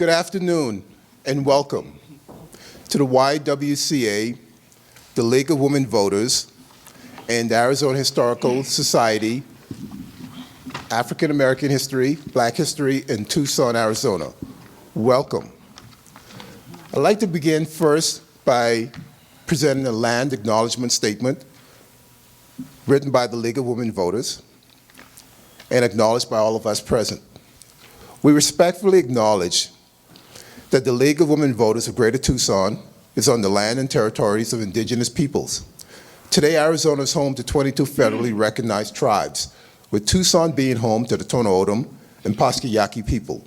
Good afternoon and welcome to the YWCA, the League of Women Voters, and the Arizona Historical Society, African American History, Black History in Tucson, Arizona. Welcome. I'd like to begin first by presenting a land acknowledgement statement written by the League of Women Voters and acknowledged by all of us present. We respectfully acknowledge that the League of Women Voters of Greater Tucson is on the land and territories of indigenous peoples. Today, Arizona is home to 22 federally recognized tribes, with Tucson being home to the Tohono O'odham and Pasquayaqui people.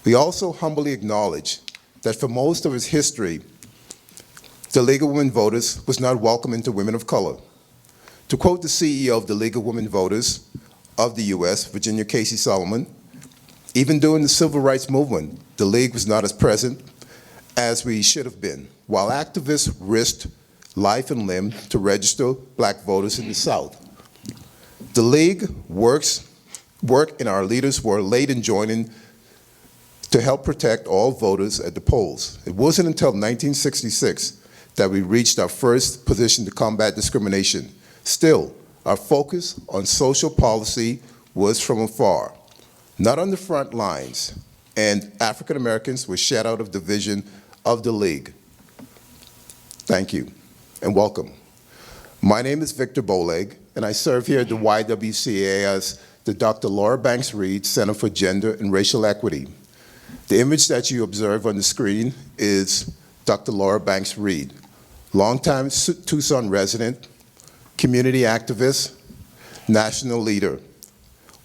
We also humbly acknowledge that for most of its history, the League of Women Voters was not welcoming to women of color. To quote the CEO of the League of Women Voters of the U.S., Virginia Casey Solomon, even during the Civil Rights Movement, the League was not as present as we should have been, while activists risked life and limb to register Black voters in the South. The League work and our leaders were late in joining to help protect all voters at the polls. It wasn't until 1966 that we reached our first position to combat discrimination. Still, our focus on social policy was from afar, not on the front lines, and African Americans were shut out of the vision of the League. Thank you, and welcome. My name is Victor Boleg, and I serve here at the YWCA as the Dr. Laura Banks Reed Center for Gender and Racial Equity. The image that you observe on the screen is Dr. Laura Banks Reed, longtime Tucson resident, community activist, national leader.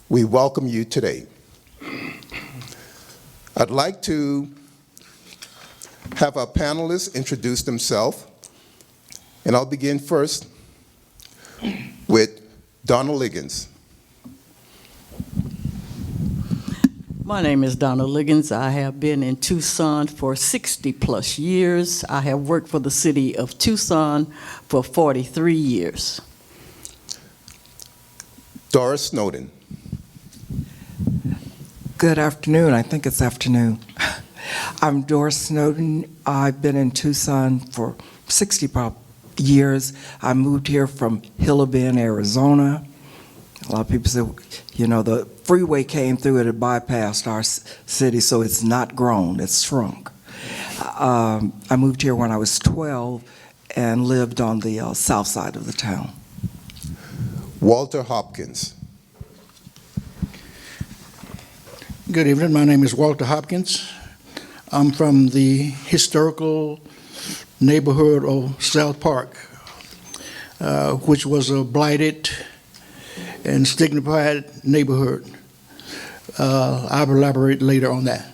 We welcome you today. I'd like to have our panelists introduce themselves, and I'll begin first with Donna Liggins. My name is Donna Liggins. I have been in Tucson for 60 plus years. I have worked for the city of Tucson for 43 years. Doris Snowden. Good afternoon. I think it's afternoon. I'm Doris Snowden. I've been in Tucson for 60 years. I moved here from Hilla Bend, Arizona. A lot of people say, you know, the freeway came through it, it bypassed our city, so it's not grown, it's shrunk. I moved here when I was 12 and lived on the south side of the town. Walter Hopkins. Good evening. My name is Walter Hopkins. I'm from the historical neighborhood of South Park, which was a blighted and stigmatized neighborhood. I'll elaborate later on that.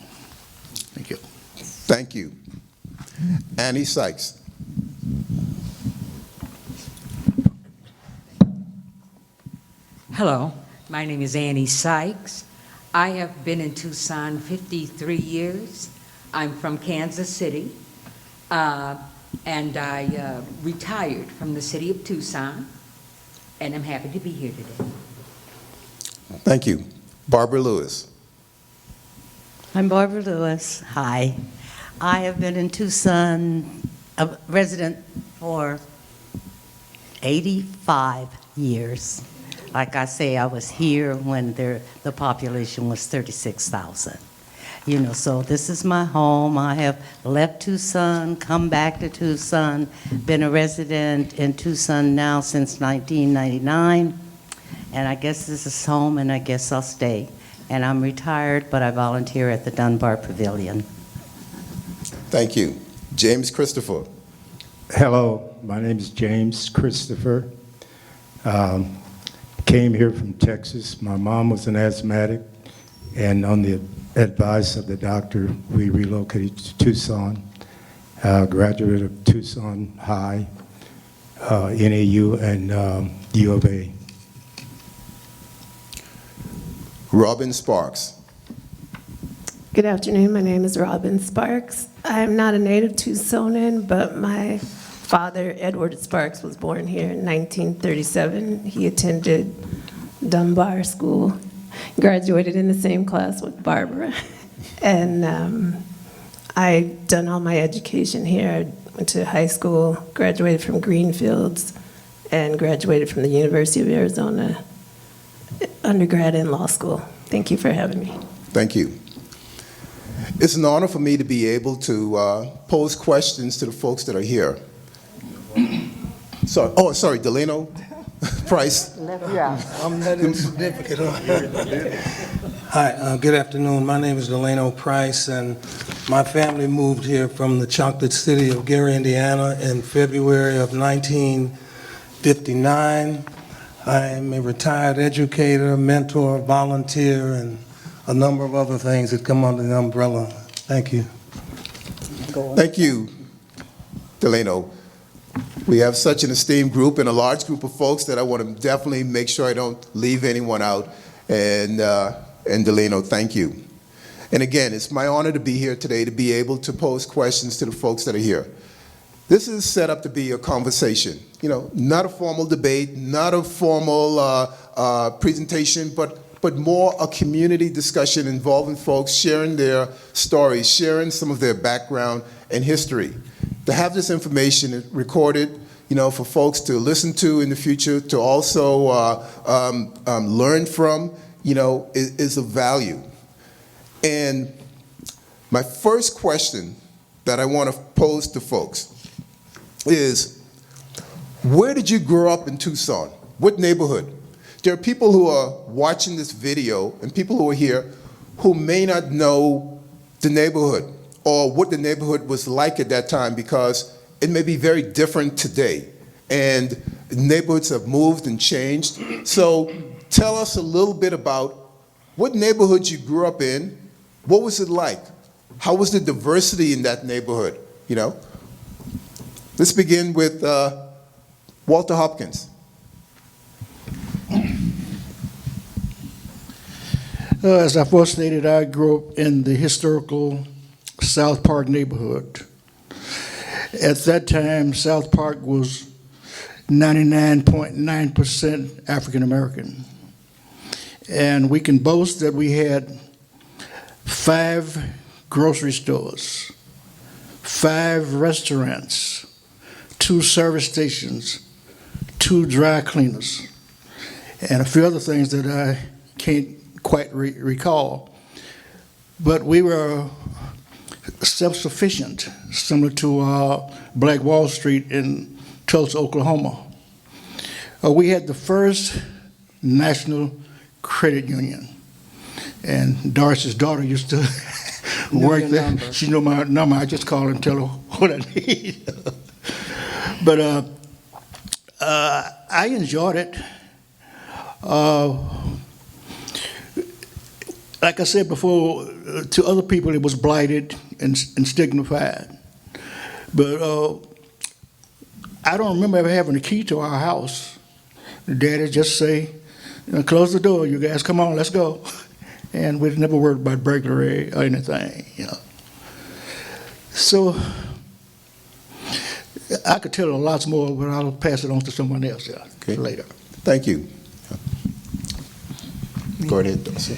Thank you. Thank you. Annie Sykes. Hello, my name is Annie Sykes. I have been in Tucson 53 years. I'm from Kansas City, and I retired from the city of Tucson, and I'm happy to be here today. Thank you. Barbara Lewis. I'm Barbara Lewis. Hi. I have been in Tucson, a resident for 85 years. Like I say, I was here when the population was 36,000. You know, so this is my home. I have left Tucson, come back to Tucson, been a resident in Tucson now since 1999. And I guess this is home, and I guess I'll stay. And I'm retired, but I volunteer at the Dunbar Pavilion. Thank you. James Christopher. Hello, my name is James Christopher. Came here from Texas. My mom was an asthmatic, and on the advice of the doctor, we relocated to Tucson. Graduate of Tucson High, NAU, and U of A. Robin Sparks. Good afternoon. My name is Robin Sparks. I'm not a native Tucsonan, but my father, Edward Sparks, was born here in 1937. He attended Dunbar School, graduated in the same class with Barbara. And I done all my education here. I went to high school, graduated from Greenfields, and graduated from the University of Arizona, undergrad and law school. Thank you for having me. Thank you. It's an honor for me to be able to pose questions to the folks that are here. Sorry, Delano Price. I'm not insignificant. Hi, good afternoon. My name is Delano Price, and my family moved here from the chocolate city of Gary, Indiana in February of 1959. I am a retired educator, mentor, volunteer, and a number of other things that come under the umbrella. Thank you. Thank you, Delano. We have such an esteemed group and a large group of folks that I want to definitely make sure I don't leave anyone out. And Delano, thank you. And again, it's my honor to be here today to be able to pose questions to the folks that are here. This is set up to be a conversation, you know, not a formal debate, not a formal presentation, but more a community discussion involving folks sharing their stories, sharing some of their background and history. To have this information recorded, you know, for folks to listen to in the future, to also learn from, you know, is of value. And my first question that I want to pose to folks is, where did you grow up in Tucson? What neighborhood? There are people who are watching this video and people who are here who may not know the neighborhood or what the neighborhood was like at that time, because it may be very different today. And neighborhoods have moved and changed. So tell us a little bit about what neighborhood you grew up in. What was it like? How was the diversity in that neighborhood, you know? Let's begin with Walter Hopkins. As I first stated, I grew up in the historical South Park neighborhood. At that time, South Park was 99.9% African American. And we can boast that we had 5 grocery stores, 5 restaurants, 2 service stations, 2 dry cleaners, and a few other things that I can't quite recall. But we were self-sufficient, similar to Black Wall Street in Tulsa, Oklahoma. We had the first national credit union, and Doris's daughter used to work there. Number. She knew my number. I just call her and tell her what I need. But I enjoyed it. Like I said before, to other people it was blighted and stignified. But I don't remember ever having a key to our house. Daddy just say, you know, close the door, you guys, come on, let's go. And we'd never worried about burglary or anything, you know. So I could tell lots more, but I'll pass it on to someone else later. Thank you. Go ahead, Darcy.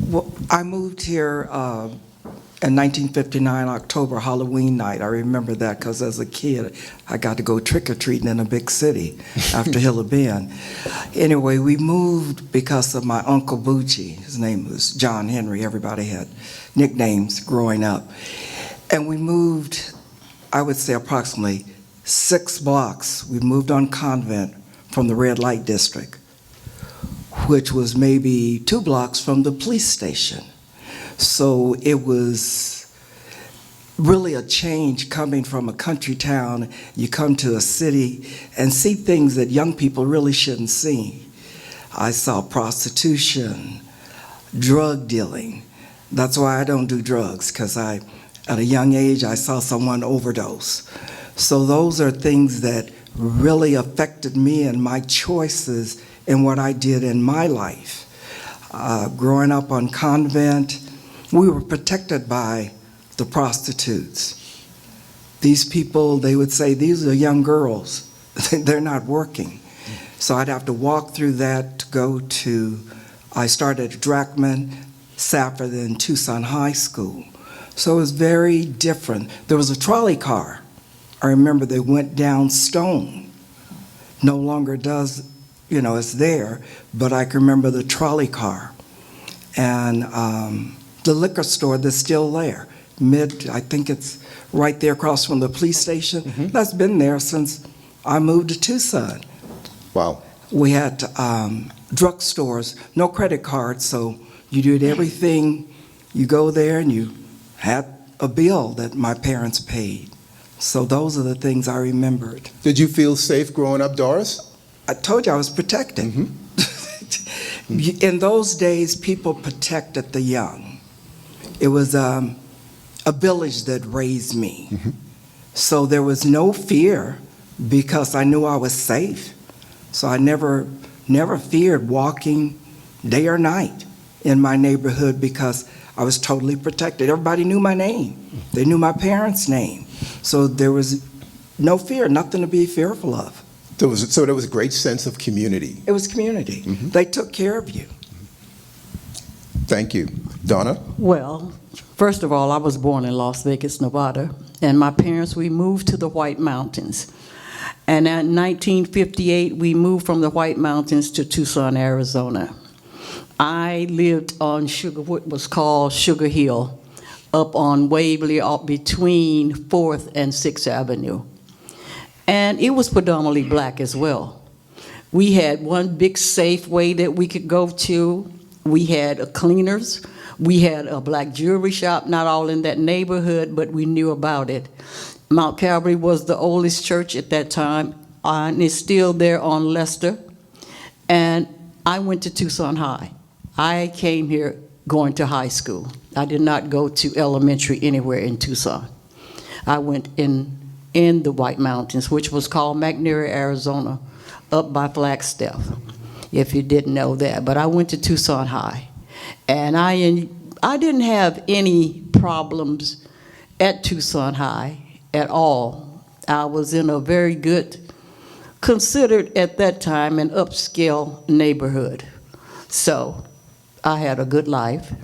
Well, I moved here in 1959, October, Halloween night. I remember that because as a kid, I got to go trick-or-treating in a big city after Hilla Bend. Anyway, we moved because of my Uncle Bucci. His name was John Henry. Everybody had nicknames growing up. And we moved, I would say approximately 6 blocks. We moved on Convent from the red light district, which was maybe 2 blocks from the police station. So it was really a change coming from a country town. You come to a city and see things that young people really shouldn't see. I saw prostitution, drug dealing. That's why I don't do drugs, because at a young age, I saw someone overdose. So those are things that really affected me and my choices in what I did in my life. Growing up on Convent, we were protected by the prostitutes. These people, they would say, these are young girls. They're not working. So I'd have to walk through that to go to, I started at Drachman, Safford than Tucson High School. So it was very different. There was a trolley car. I remember they went down Stone. No longer does, it's there, but I can remember the trolley car. And the liquor store that's still there. I think it's right there across from the police station. Mm-hmm. That's been there since I moved to Tucson. Wow. We had drugstores, no credit cards, so you did everything. You go there and you had a bill that my parents paid. So those are the things I remembered. Did you feel safe growing up, Doris? I told you I was protected. Mm-hmm. In those days, people protected the young. It was a village that raised me. Mm-hmm. So there was no fear because I knew I was safe. So I never feared walking day or night in my neighborhood because I was totally protected. Everybody knew my name. They knew my parents' name. So there was no fear, nothing to be fearful of. So there was a great sense of community. It was community. Mm-hmm. They took care of you. Thank you. Donna? Well, first of all, I was born in Las Vegas, Nevada, and my parents, we moved to the White Mountains. And in 1958, we moved from the White Mountains to Tucson, Arizona. I lived on what was called Sugar Hill, up on Waverly, up between 4th and 6th Avenue. And it was predominantly black as well. We had one big Safeway that we could go to. We had a cleaners. We had a black jewelry shop, not all in that neighborhood, but we knew about it. Mount Calvary was the oldest church at that time, and it's still there on Lester. And I went to Tucson High. I came here going to high school. I did not go to elementary anywhere in Tucson. I went in the White Mountains, which was called McNairy, Arizona, up by Flagstaff, if you didn't know that. But I went to Tucson High. And I didn't have any problems at Tucson High at all. I was in a very good, considered at that time an upscale neighborhood. So I had a good life.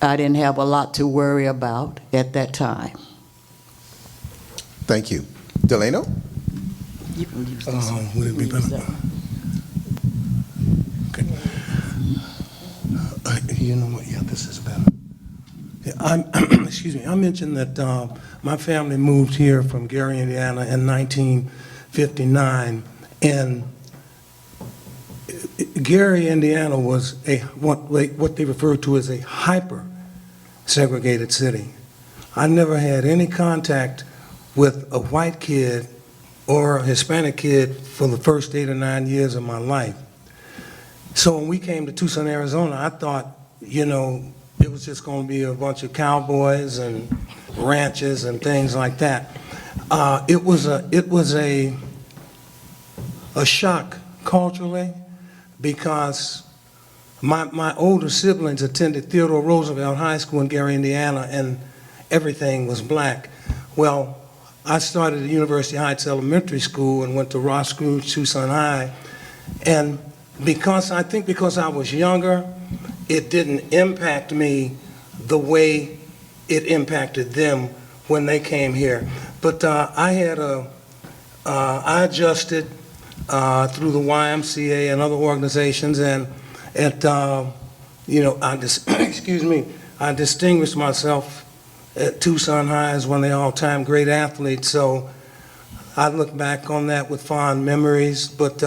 I didn't have a lot to worry about at that time. Thank you. Delano? You can use this one. Would it be You can use better? that. Okay. You know what? Yeah, this is better. Yeah, excuse me. I mentioned that my family moved here from Gary, Indiana in 1959, and Gary, Indiana was what they refer to as a hyper-segregated city. I never had any contact with a white kid or a Hispanic kid for the first 8 or 9 years of my life. So when we came to Tucson, Arizona, I thought, it was just going to be a bunch of cowboys and ranches and things like that. It was a shock culturally, because my older siblings attended Theodore Roosevelt High School in Gary, Indiana, and everything was black. Well, I started at University Heights Elementary School and went to Ross Scrooge Tucson High, and because I was younger, it didn't impact me the way it impacted them when they came here. But I adjusted through the YMCA and other organizations, and I distinguished myself at Tucson High as one of the all-time great athletes. So I look back on that with fond memories, but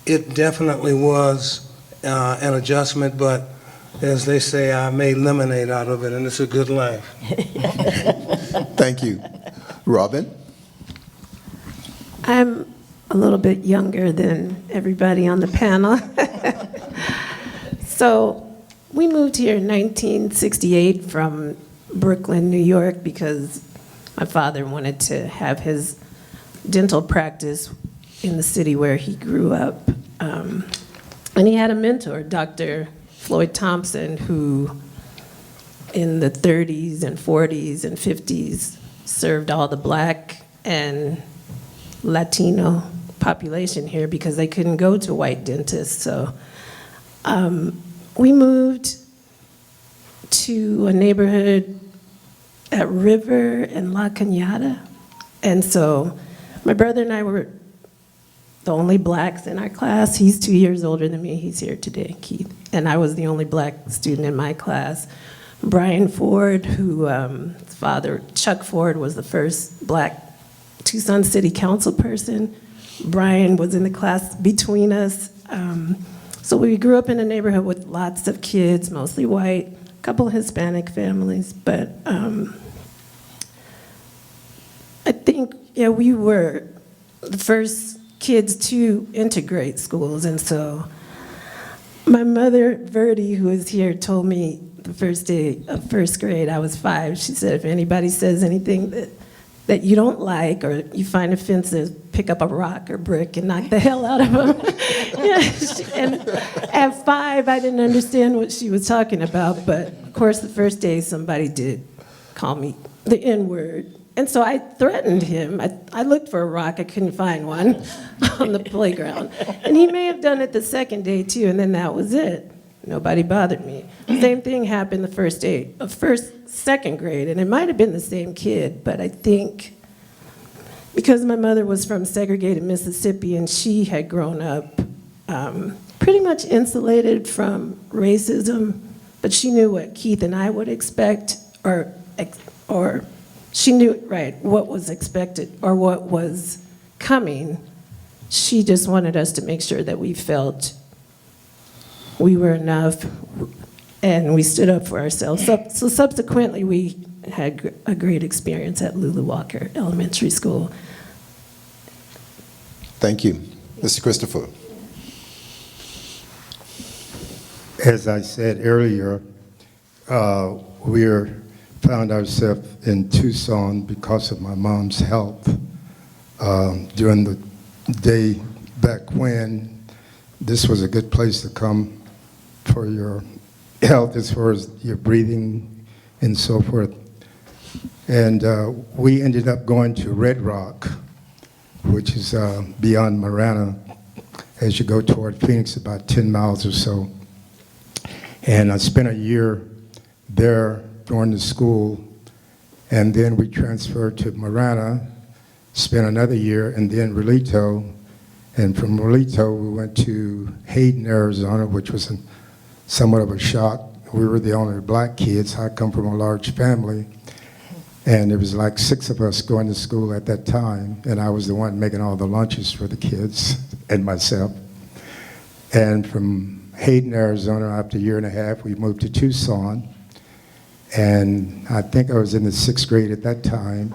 it definitely was an adjustment, but as they say, I made lemonade out of it, and it's a good life. Thank you. Robin? I'm a little bit younger than everybody on the panel. So we moved here in 1968 from Brooklyn, New York, because my father wanted to have his dental practice in the city where he grew up. And he had a mentor, Dr. Floyd Thompson, who in the 30s and 40s and 50s served all the black and Latino population here because they couldn't go to white dentists. So we moved to a neighborhood at River and La Cañada. And so my brother and I were the only blacks in our class. He's 2 years older than me. He's here today, Keith. And I was the only black student in my class. Brian Ford, who his father, Chuck Ford, was the first black Tucson City Council person. Brian was in the class between us. So we grew up in a neighborhood with lots of kids, mostly white, a couple of Hispanic families, but I think, yeah, we were the first kids to integrate schools, and so my mother, Verdi, who is here, told me the first day of first grade, I was 5, she said, if anybody says anything that you don't like or you find offensive, pick up a rock or brick and knock the hell out of them. Yeah, and at 5, I didn't understand what she was talking about, but of course the first day somebody did call me the N-word. And so I threatened him. I looked for a rock, I couldn't find one on the playground. And he may have done it the second day too, and then that was it. Nobody bothered me. Same thing happened the first day of second grade, and it might have been the same kid, but I think because my mother was from segregated Mississippi and she had grown up pretty much insulated from racism, but she knew what Keith and I would expect, or she knew, right, what was expected or what was coming. She just wanted us to make sure that we felt we were enough and we stood up for ourselves. So subsequently, we had a great experience at Lulu Walker Elementary School. Thank you. Mr. Christopher. As I said earlier, we found ourselves in Tucson because of my mom's health. During the day back when, this was a good place to come for your health as far as your breathing and so forth. And we ended up going to Red Rock, which is beyond Marana, as you go toward Phoenix, about 10 miles or so. And I spent a year there during the school, and then we transferred to Marana, spent another year, and then Relito. And from Relito, we went to Hayden, Arizona, which was somewhat of a shock. We were the only black kids. I come from a large family, and there was like 6 of us going to school at that time, and I was the one making all the lunches for the kids and myself. And from Hayden, Arizona, after a year and a half, we moved to Tucson, and I think I was in the 6th grade at that time,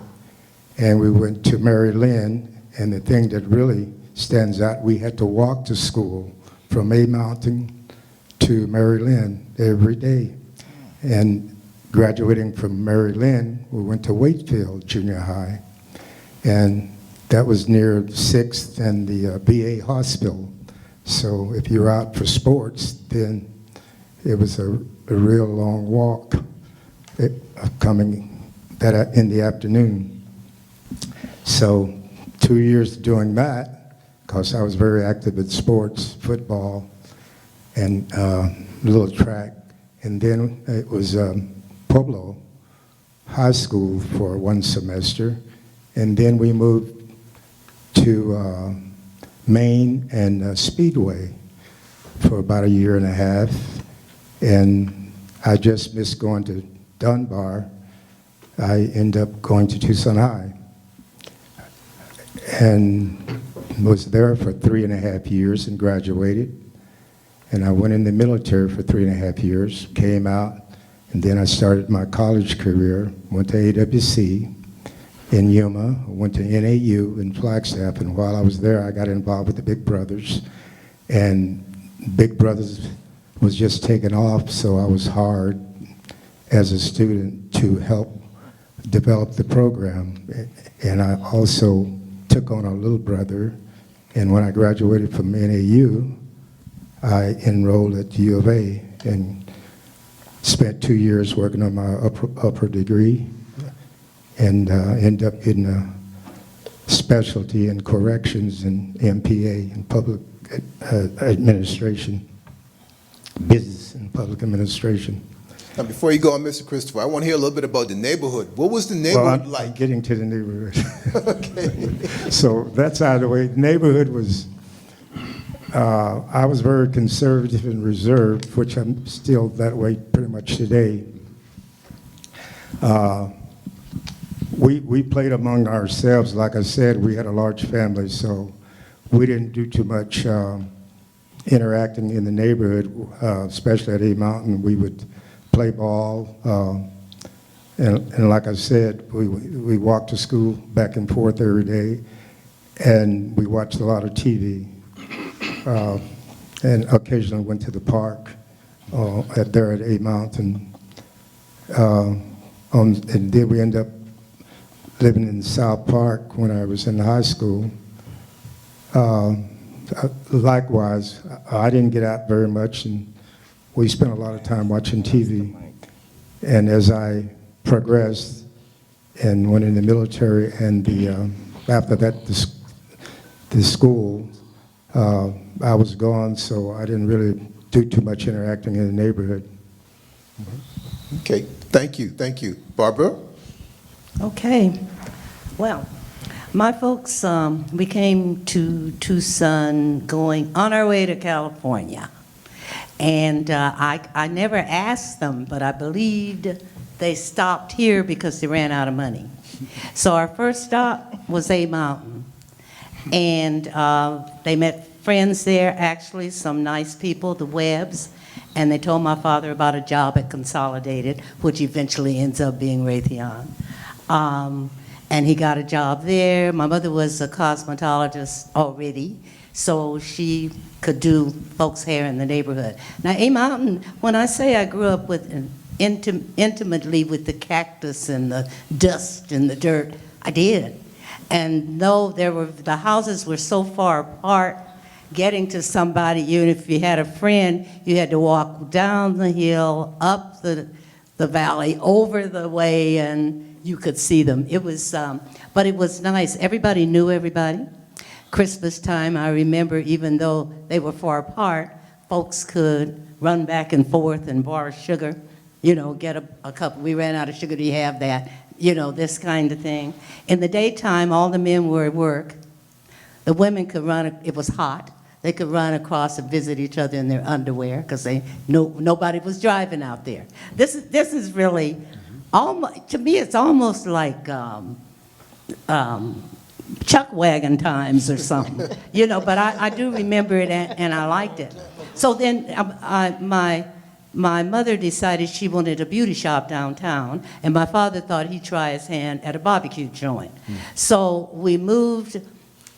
and we went to Mary Lynn, and the thing that really stands out, we had to walk to school from A Mountain to Mary Lynn every day. And graduating from Mary Lynn, we went to Wakefield Junior High, and that was near 6th and the VA hospital. So if you're out for sports, then it was a real long walk coming that in the afternoon. So 2 years doing that, because I was very active in sports, football, and a little track. And then it was Pueblo High School for 1 semester. And then we moved to Maine and Speedway for about a year and a half. And I just missed going to Dunbar. I ended up going to Tucson High. And was there for 3.5 years and graduated. And I went in the military for 3.5 years, came out, and then I started my college career, went to AWC in Yuma, went to NAU in Flagstaff, and while I was there, I got involved with the Big Brothers. And Big Brothers was just taking off, so I was hired as a student to help develop the program. And I also took on a little brother, and when I graduated from NAU, I enrolled at U of A and spent 2 years working on my upper degree, and ended up getting a specialty in corrections and MPA in public administration, business and public administration. Now, before you go on, Mr. Christopher, I want to hear a little bit about the neighborhood. What was the neighborhood I'm like? getting to the neighborhood. Okay. So that's out of the way. The neighborhood was, I was very conservative and reserved, which I'm still that way pretty much today. We played among ourselves. Like I said, we had a large family, so we didn't do too much interacting in the neighborhood, especially at A Mountain. We would play ball, and like I said, we walked to school back and forth every day, and we watched a lot of TV, and occasionally went to the park there at A Mountain. And then we ended up living in South Park when I was in high school. Likewise, I didn't get out very much, and we spent a lot of time watching TV. And as I progressed and went in the military, and after that, the school, I was gone, so I didn't really do too much interacting in the neighborhood. Okay, thank you, thank you. Barbara? Okay. Well, my folks, we came to Tucson going on our way to California. And I never asked them, but I believed they stopped here because they ran out of money. So our first stop was A Mountain. And they met friends there, actually, some nice people, the Webbs. And they told my father about a job at Consolidated, which eventually ends up being Raytheon. And he got a job there. My mother was a cosmetologist already, so she could do folks' hair in the neighborhood. Now, A Mountain, when I say I grew up with intimately with the cactus and the dust and the dirt, I did. And though the houses were so far apart, getting to somebody, even if you had a friend, you had to walk down the hill, up the valley, over the way, and you could see them. It was, but it was nice. Everybody knew everybody. Christmas time, I remember, even though they were far apart, folks could run back and forth and borrow sugar, get a couple. We ran out of sugar, do you have that? This kind of thing. In the daytime, all the men were at work. The women could run, it was hot. They could run across and visit each other in their underwear because nobody was driving out there. This is really, to me, it's almost like chuck wagon times or something, but I do remember it and I liked it. So then my mother decided she wanted a beauty shop downtown, and my father thought he'd try his hand at a barbecue joint. So we moved,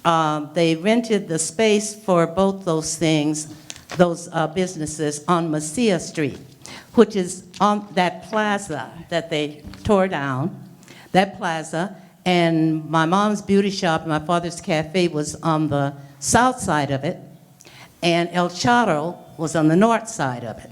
they rented the space for both those things, those businesses on Mesilla Street, which is on that plaza that they tore down, that plaza. And my mom's beauty shop and my father's cafe was on the south side of it, and El Charro was on the north side of it.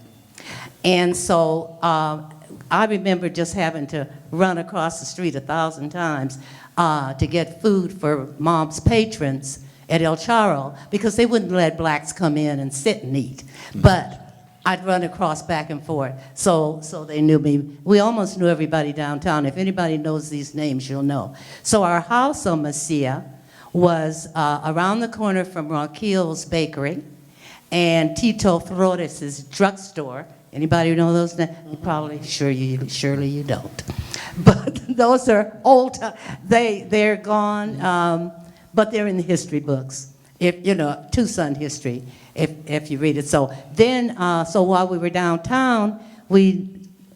And so I remember just having to run across the street 1,000 times to get food for mom's patrons at El Charro because they wouldn't let blacks come in and sit and eat. But I'd run across back and forth, so they knew me. We almost knew everybody downtown. If anybody knows these names, you'll know. So our house on Mesilla was around the corner from Ronquillo's Bakery and Tito Flores' drugstore. Anybody know those names? Probably, surely you don't. But those are old, they're gone, but they're in the history books. If Tucson history, if you read it. So then, so while we were downtown,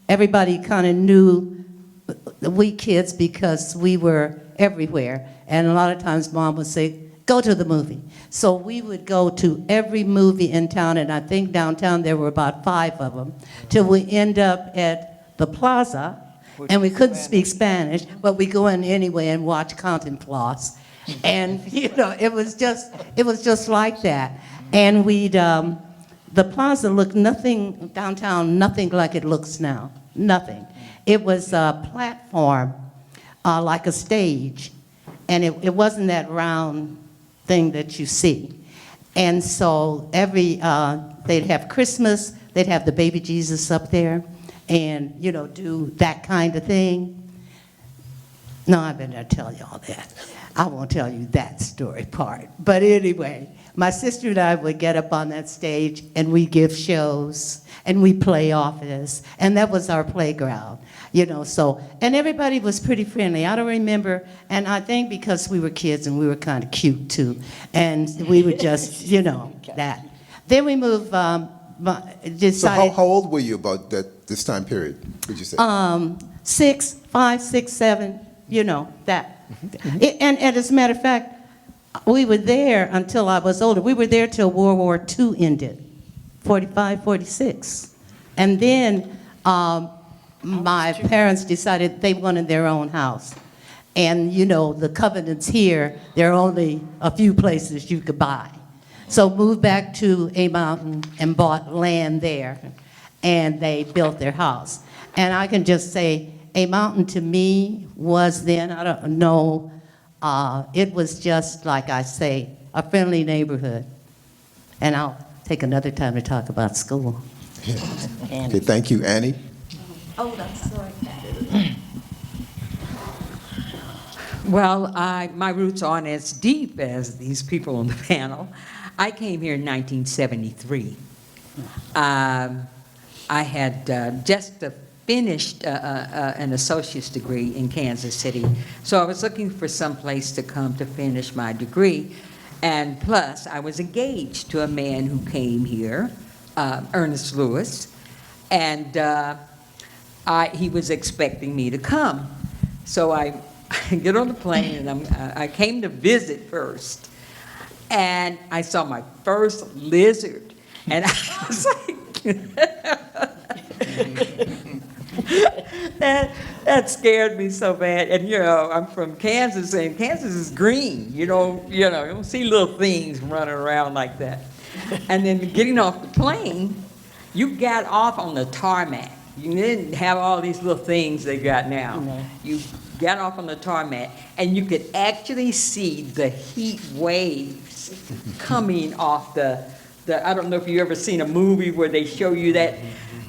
everybody kind of knew we kids because we were everywhere. And a lot of times mom would say, go to the movie. So we would go to every movie in town, and I think downtown there were about 5 of them, till we end up at the plaza, and we couldn't speak Spanish, but we go in anyway and watch Cantinflas. And it was just like that. And the plaza looked downtown, nothing like it looks now, nothing. It was a platform, like a stage, and it wasn't that round thing that you see. And so they'd have Christmas, they'd have the baby Jesus up there, and, do that kind of thing. No, I better not tell y'all that. I won't tell you that story part. But anyway, my sister and I would get up on that stage and we give shows and we play office, and that was our playground, so, and everybody was pretty friendly. I don't remember, and I think because we were kids and we were kind of cute too, and we would just, that. Then we moved, So decided. how old were you about this time period, would you say? 6, 5, 6, 7, that. And as a matter of fact, we were there until I was older. We were there till World War II ended, 45, 46. And then my parents decided they wanted their own house. And, the covenants here, there are only a few places you could buy. So moved back to A Mountain and bought land there, and they built their house. And I can just say, A Mountain to me was then, I don't know, it was just, like I say, a friendly neighborhood. And I'll take another time to talk about school. Okay, thank you. Annie? Oh, I'm sorry. Well, my roots aren't as deep as these people on the panel. I came here in 1973. I had just finished an associate's degree in Kansas City, so I was looking for some place to come to finish my degree. And plus, I was engaged to a man who came here, Ernest Lewis, and he was expecting me to come. So I get on the plane, and I came to visit first. And I saw my first lizard, and I was like, that scared me so bad. And I'm from Kansas, and Kansas is green. You don't see little things running around like that. And then getting off the plane, you got off on the tarmac. You didn't have all these little things they got now. No. You got off on the tarmac, and you could actually see the heat waves coming off the I don't know if you've ever seen a movie where they show you that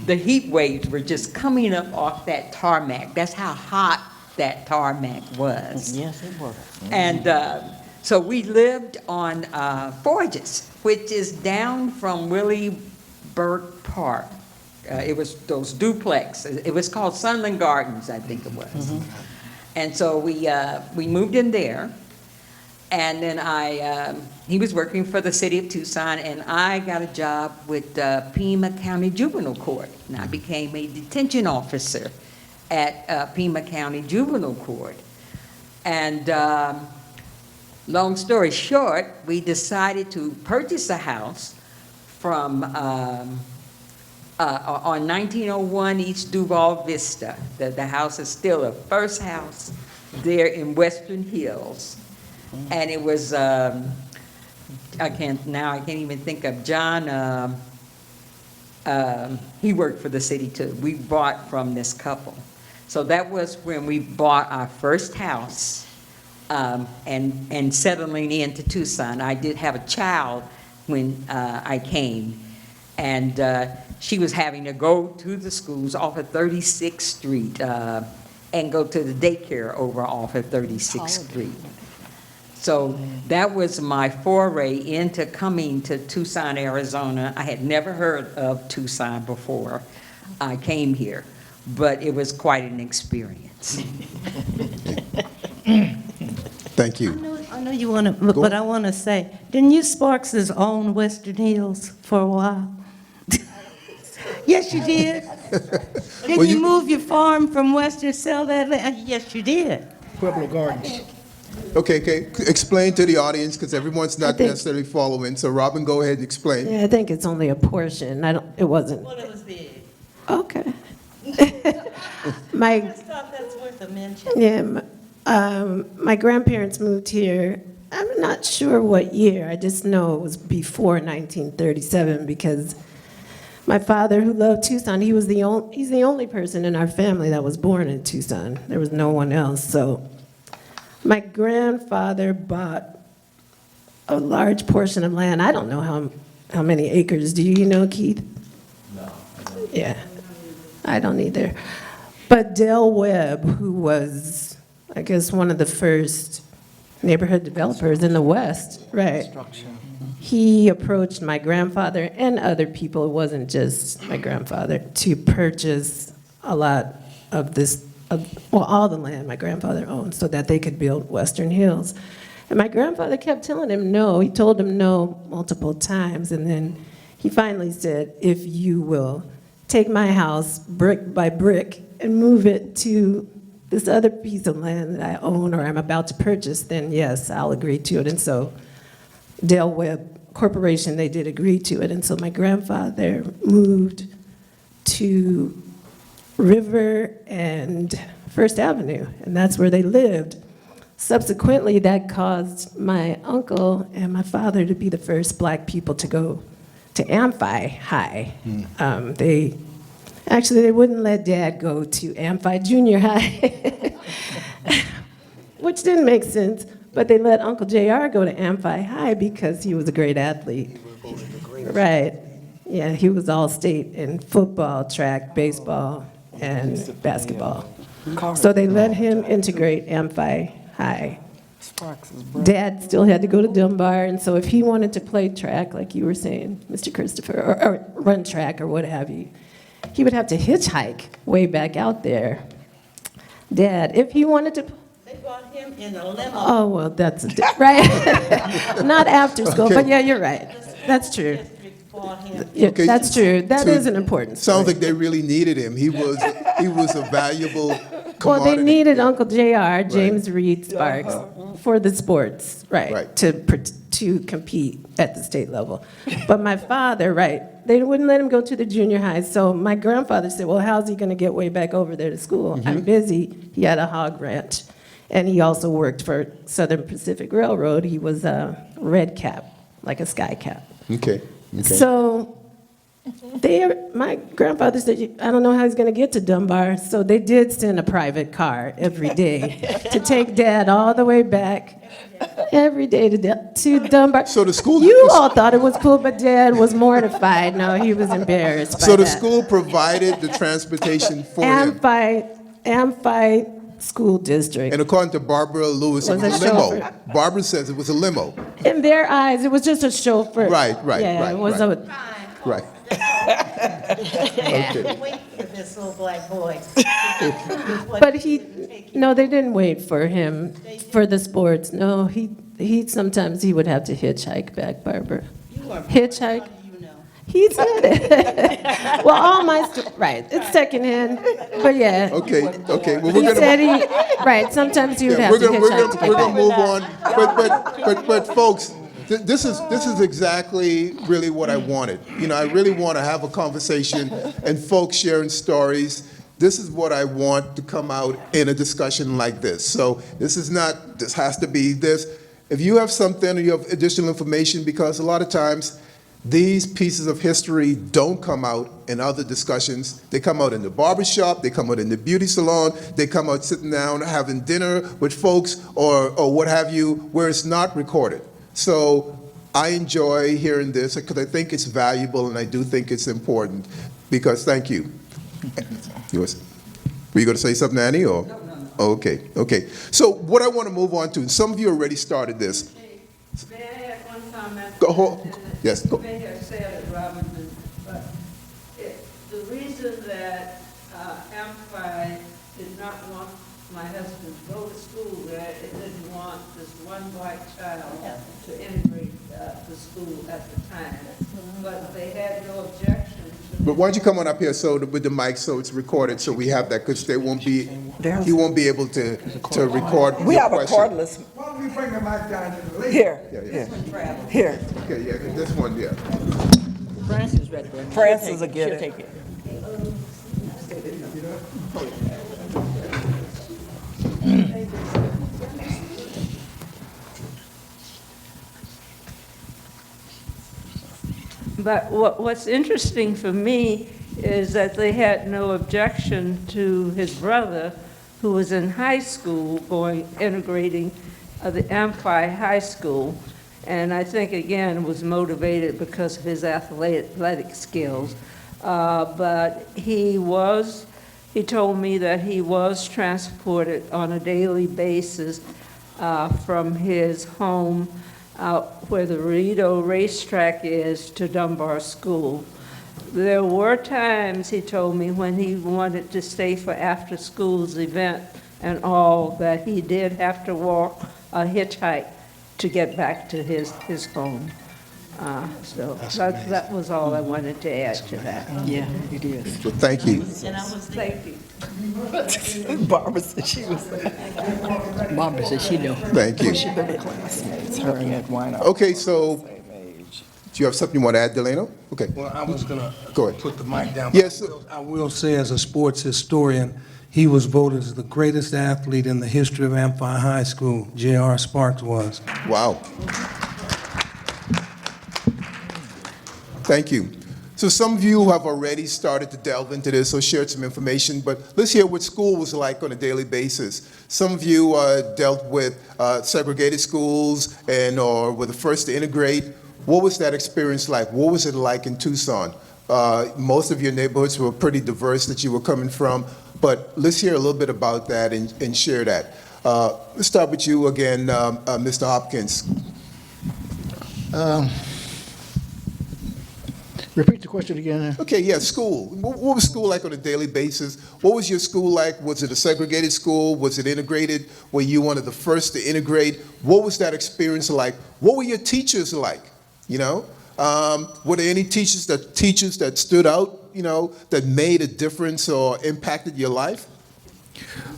the heat waves were just coming up off that tarmac. That's how hot that tarmac was. Yes, it was. And so we lived on Forges, which is down from Willie Burke Park. It was those duplex. It was called Sunland Gardens, I think it was. Mm-hmm. And so we moved in there. And then he was working for the city of Tucson, and I got a job with Pima County Juvenile Court. And I became a detention officer at Pima County Juvenile Court. And long story short, we decided to purchase a house from on 1901 East Duval Vista. The house is still the first house there in Western Hills. And it was, I can't even think of John, he worked for the city too. We bought from this couple. So that was when we bought our first house and settling into Tucson. I did have a child when I came, and she was having to go to the schools off of 36th Street and go to the daycare over off of 36th Street. So that was my foray into coming to Tucson, Arizona. I had never heard of Tucson before I came here, but it was quite an experience. Thank you. I know you want to, but I want to say, didn't you Sparks' own Western Hills for a while? Yes, you did. Didn't Well, you you- move your farm from Western, sell that land? Yes, you did. Pueblo Gardens. Okay. Explain to the audience, because everyone's not think- necessarily following. So Robin, go ahead and explain. Yeah, I think it's only a portion. It wasn't. Well, it was big. Okay. I My, just thought that's worth a mention. yeah, my grandparents moved here. I'm not sure what year. I just know it was before 1937 because my father, who loved Tucson, he's the only person in our family that was born in Tucson. There was no one else. So my grandfather bought a large portion of land. I don't know how many acres. Do you know, Keith? No. Yeah. I don't either. But Dale Webb, who was, I guess, one of the first neighborhood developers in the West, right? He approached my grandfather and other people, it wasn't just my grandfather, to purchase a lot of this, well, all the land my grandfather owned so that they could build Western Hills. And my grandfather kept telling him no. He told him no multiple times, and then he finally said, if you will take my house brick by brick and move it to this other piece of land that I own or I'm about to purchase, then yes, I'll agree to it. And so Dale Webb Corporation, they did agree to it. And so my grandfather moved to River and First Avenue, and that's where they lived. Subsequently, that caused my uncle and my father to be the first black people to go to Amphi High. They wouldn't let Dad go to Amphi Junior High, which didn't make sense, but they let Uncle JR go to Amphi High because he was a great athlete. Right. Yeah, he was all state in football, track, baseball, and basketball. So they let him integrate Amphi High. Dad still had to go to Dunbar, and so if he wanted to play track, like you were saying, Mr. Christopher, or run track or what have you, he would have to hitchhike way back out there. Dad, if he wanted to... They brought him in a limo. Oh, well, that's... right? Not after school, Okay. but yeah, you're right. That's true. Yeah, Okay, that's true. That so is an important story. Sounds like they really needed him. He was a valuable commodity. Well, they needed Uncle JR, James Reed Sparks, for the sports, right, to compete at the state level. But my father, right, they wouldn't let him go to the junior high. So my grandfather said, well, how's he going to get way back over there to school? I'm busy. He had a hog ranch. And he also worked for Southern Pacific Railroad. He was a red cap, like a sky cap. Okay. So my grandfather said, I don't know how he's going to get to Dunbar. So they did send a private car every day to take Dad all the way back every day to Dunbar. So the school... You all thought it was cool, but Dad was mortified. No, he was embarrassed by So the that. school provided the transportation for him. Amphi School District. And according to Barbara Lewis, it Was was a a limo. chauffeur. Barbara says it was a limo. In their eyes, it was just a chauffeur. Right. Yeah, it was Right. Okay. Wait for this little black boy. But no, they didn't wait for him for the sports. No, sometimes he would have to hitchhike back, Barbara. Hitchhike? He said it. Well, all my, right, it's secondhand, but yeah. Okay. Well, He said right, sometimes he would have to hitchhike to get we're gonna back. move on. But folks, this is exactly really what I wanted. You know, I really want to have a conversation and folks sharing stories. This is what I want to come out in a discussion like this. So this has to be this. If you have something or you have additional information, because a lot of times these pieces of history don't come out in other discussions. They come out in the barbershop, they come out in the beauty salon, they come out sitting down having dinner with folks or what have you, where it's not recorded. So I enjoy hearing this because I think it's valuable and I do think it's important. Because, thank you. Were you going to say something, Annie? Or? No. Oh, okay. So what I want to move on to, and some of you already started this. May I add one comment? Yes, go. You may have said it, Robinson, but the reason that Amphi did not want my husband to go to school there, it didn't want this one black child to integrate the school at the time. But they had no objection. But why don't you come on up here with the mic so it's recorded so we have that because he won't be able to record. We your have a question. cordless. Why don't we bring the mic down to the lady? Here. Yeah. Here. Okay, yeah, this one, yeah. Francis ready. Francis will get it. Take it. But what's interesting for me is that they had no objection to his brother, who was in high school, integrating the Amphi High School. And I think, again, was motivated because of his athletic skills. But he told me that he was transported on a daily basis from his home out where the Rito racetrack is to Dunbar School. There were times, he told me, when he wanted to stay for after-school's event and all, that he did have to walk a hitchhike to get back to his home. So that was all I wanted to add to that. Yeah, it is. Well, thank you. Thank you. Barbara said she was. Barbara said she knew. Thank you. She been classmates, her and Ed Weiner. Okay, so do you have something you want to add, Delano? Okay. Well, I was gonna Go ahead. put the mic down. Yes. I will say, as a sports historian, he was voted as the greatest athlete in the history of Amphi High School. J.R. Sparks was. Wow. Thank you. So some of you have already started to delve into this or shared some information, but let's hear what school was like on a daily basis. Some of you dealt with segregated schools and or were the first to integrate. What was that experience like? What was it like in Tucson? Most of your neighborhoods were pretty diverse that you were coming from, but let's hear a little bit about that and share that. Let's start with you again, Mr. Hopkins. Repeat the question again. Okay, yeah, school. What was school like on a daily basis? What was your school like? Was it a segregated school? Was it integrated? Were you one of the first to integrate? What was that experience like? What were your teachers like? You know, were there any teachers that stood out? You know, that made a difference or impacted your life?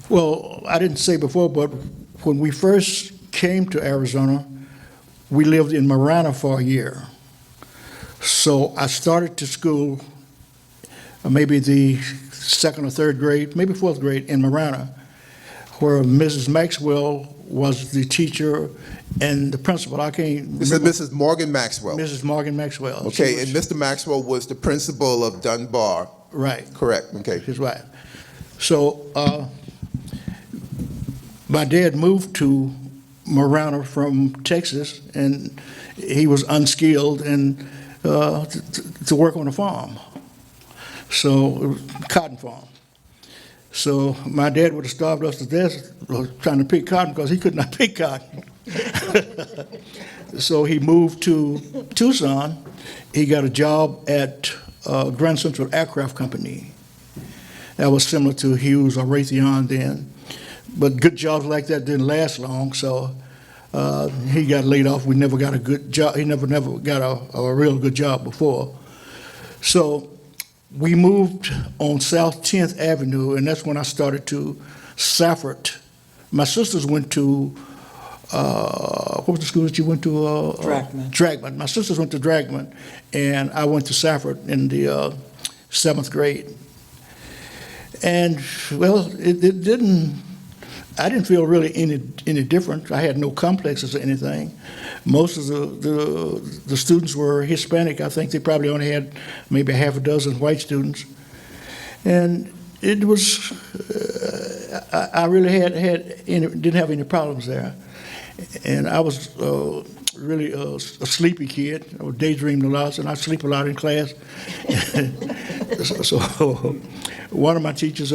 Well, I didn't say before, but when we first came to Arizona, we lived in Marana for a year. So I started to school maybe the second or third grade, maybe fourth grade in Marana, where Mrs. Maxwell was the teacher and the principal. I can't This is remember. Mrs. Morgan Maxwell. Mrs. Morgan Maxwell. Okay, and Mr. Maxwell was the principal of Dunbar. Right. Correct, okay. His wife. So my dad moved to Marana from Texas, and he was unskilled and to work on a farm. So, cotton farm. So my dad would have starved us to death trying to pick cotton because he could not pick cotton. So he moved to Tucson. He got a job at Grand Central Aircraft Company. That was similar to Hughes or Raytheon then. But good jobs like that didn't last long, so he got laid off. We never got a good job. He never got a real good job before. So we moved on South 10th Avenue, and that's when I started to Safford. My sisters went to, what was the school that you went to? Dragman. Dragman. My sisters went to Dragman, and I went to Safford in the 7th grade. And, well, I didn't feel really any different. I had no complexes or anything. Most of the students were Hispanic. I think they probably only had maybe half a dozen white students. And it was, I really didn't have any problems there. And I was really a sleepy kid. I would daydream a lot, and I'd sleep a lot in class. So one of my teachers,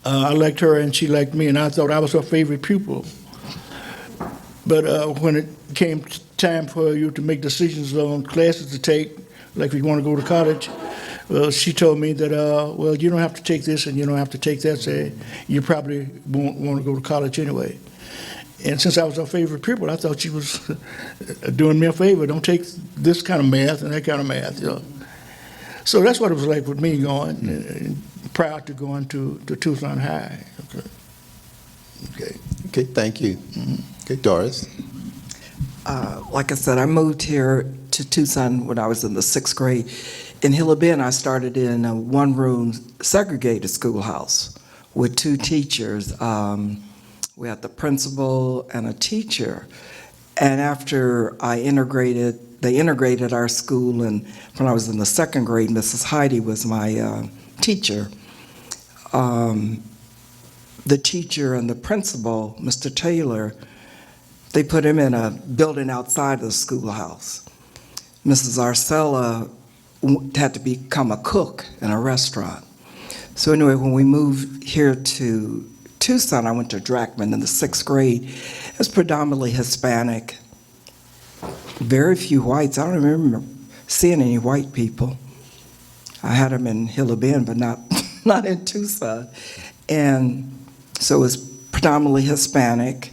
I liked her and she liked me, and I thought I was her favorite pupil. But when it came time for you to make decisions on classes to take, like if you want to go to college, she told me that, well, you don't have to take this and you don't have to take that, so you probably won't want to go to college anyway. And since I was her favorite pupil, I thought she was doing me a favor. Don't take this kind of math and that kind of math, you know. So that's what it was like with me going, prior to going to Tucson High. Okay, thank you. Okay, Doris. Like I said, I moved here to Tucson when I was in the 6th grade. In Hilla Bend, I started in a one-room segregated schoolhouse with 2 teachers. We had the principal and a teacher. And after they integrated our school, and when I was in the 2nd grade, Mrs. Heidi was my teacher. The teacher and the principal, Mr. Taylor, they put him in a building outside of the schoolhouse. Mrs. Arcella had to become a cook in a restaurant. So anyway, when we moved here to Tucson, I went to Drachman in the 6th grade. It was predominantly Hispanic, very few whites. I don't remember seeing any white people. I had them in Hilla Bend, but not in Tucson. And so it was predominantly Hispanic.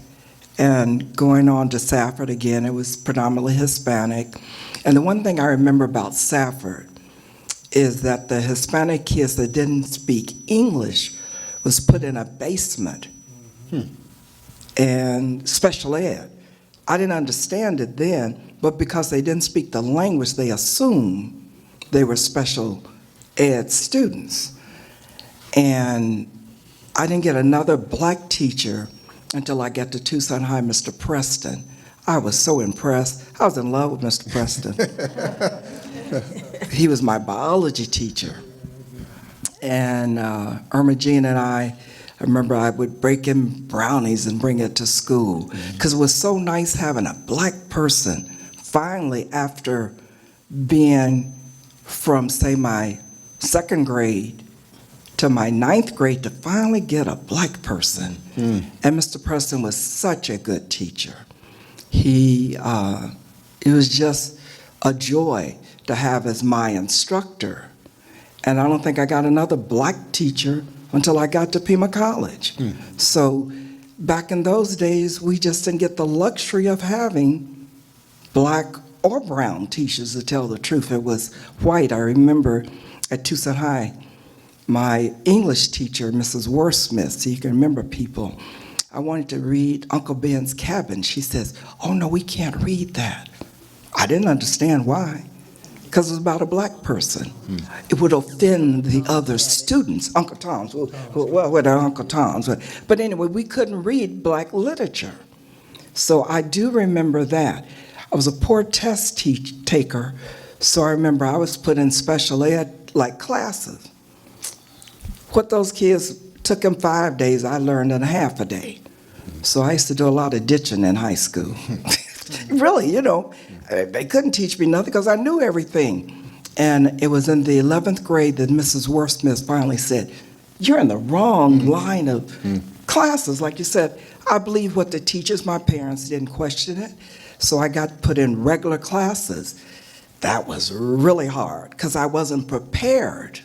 And going on to Safford again, it was predominantly Hispanic. And the one thing I remember about Safford is that the Hispanic kids that didn't speak English was put in a basement and special ed. I didn't understand it then, but because they didn't speak the language, they assumed they were special ed students. And I didn't get another black teacher until I got to Tucson High, Mr. Preston. I was so impressed. I was in love with Mr. Preston. He was my biology teacher. And Irma Jean and I remember I would break in brownies and bring it to school, because it was so nice having a black person finally, after being from, say, my 2nd grade to my 9th grade, to finally get a black person. And Mr. Preston was such a good teacher. It was just a joy to have as my instructor. And I don't think I got another black teacher until I got to Pima College. So back in those days, we just didn't get the luxury of having black or brown teachers, to tell the truth. It was white. I remember at Tucson High, my English teacher, Mrs. Wordsmith, so you can remember people, I wanted to read Uncle Ben's Cabin. She says, "Oh no, we can't read that." I didn't understand why, because it was about a black person. It would offend the other students. Uncle Tom's, well, what are Uncle Tom's? But anyway, we couldn't read black literature. So I do remember that. I was a poor test taker, so I remember I was put in special ed like classes. What those kids took them 5 days, I learned in a half a day. So I used to do a lot of ditching in high school. Really, they couldn't teach me nothing because I knew everything. And it was in the 11th grade that Mrs. Wordsmith finally said, "You're in the wrong line of classes." Like you said, I believe what the teachers, my parents didn't question it. So I got put in regular classes. That was really hard because I wasn't prepared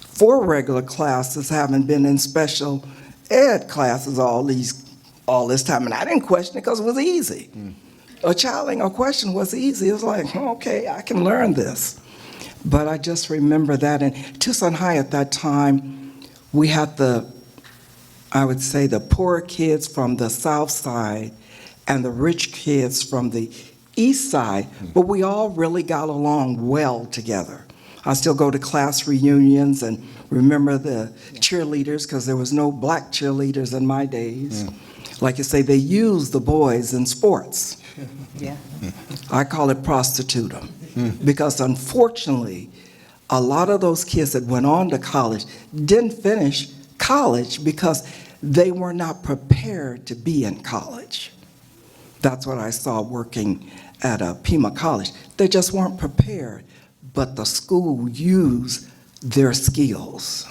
for regular classes, having been in special ed classes all this time. And I didn't question it because it was easy. A child ain't gonna question what's easy. It was like, okay, I can learn this. But I just remember that. And Tucson High at that time, we had I would say the poor kids from the south side and the rich kids from the east side, but we all really got along well together. I still go to class reunions and remember the cheerleaders, because there was no black cheerleaders in my days. Like you say, they used the boys in sports. Yeah. I call it prostitute 'em, because unfortunately, a lot of those kids that went on to college didn't finish college because they were not prepared to be in college. That's what I saw working at Pima College. They just weren't prepared, but the school used their skills.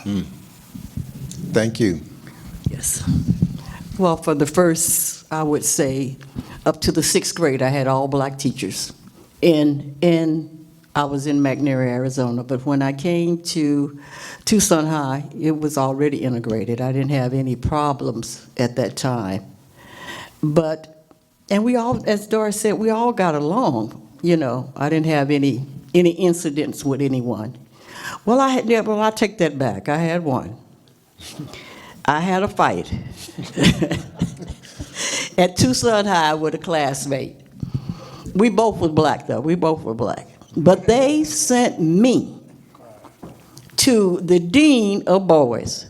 Thank you. Yes. Well, for the first, I would say, up to the 6th grade, I had all black teachers. I was in McNair, Arizona, but when I came to Tucson High, it was already integrated. I didn't have any problems at that time. And we all, as Doris said, we all got along. I didn't have any incidents with anyone. Well, I take that back. I had one. I had a fight at Tucson High with a classmate. We both were black, though. We both were black. But they sent me to the dean of boys,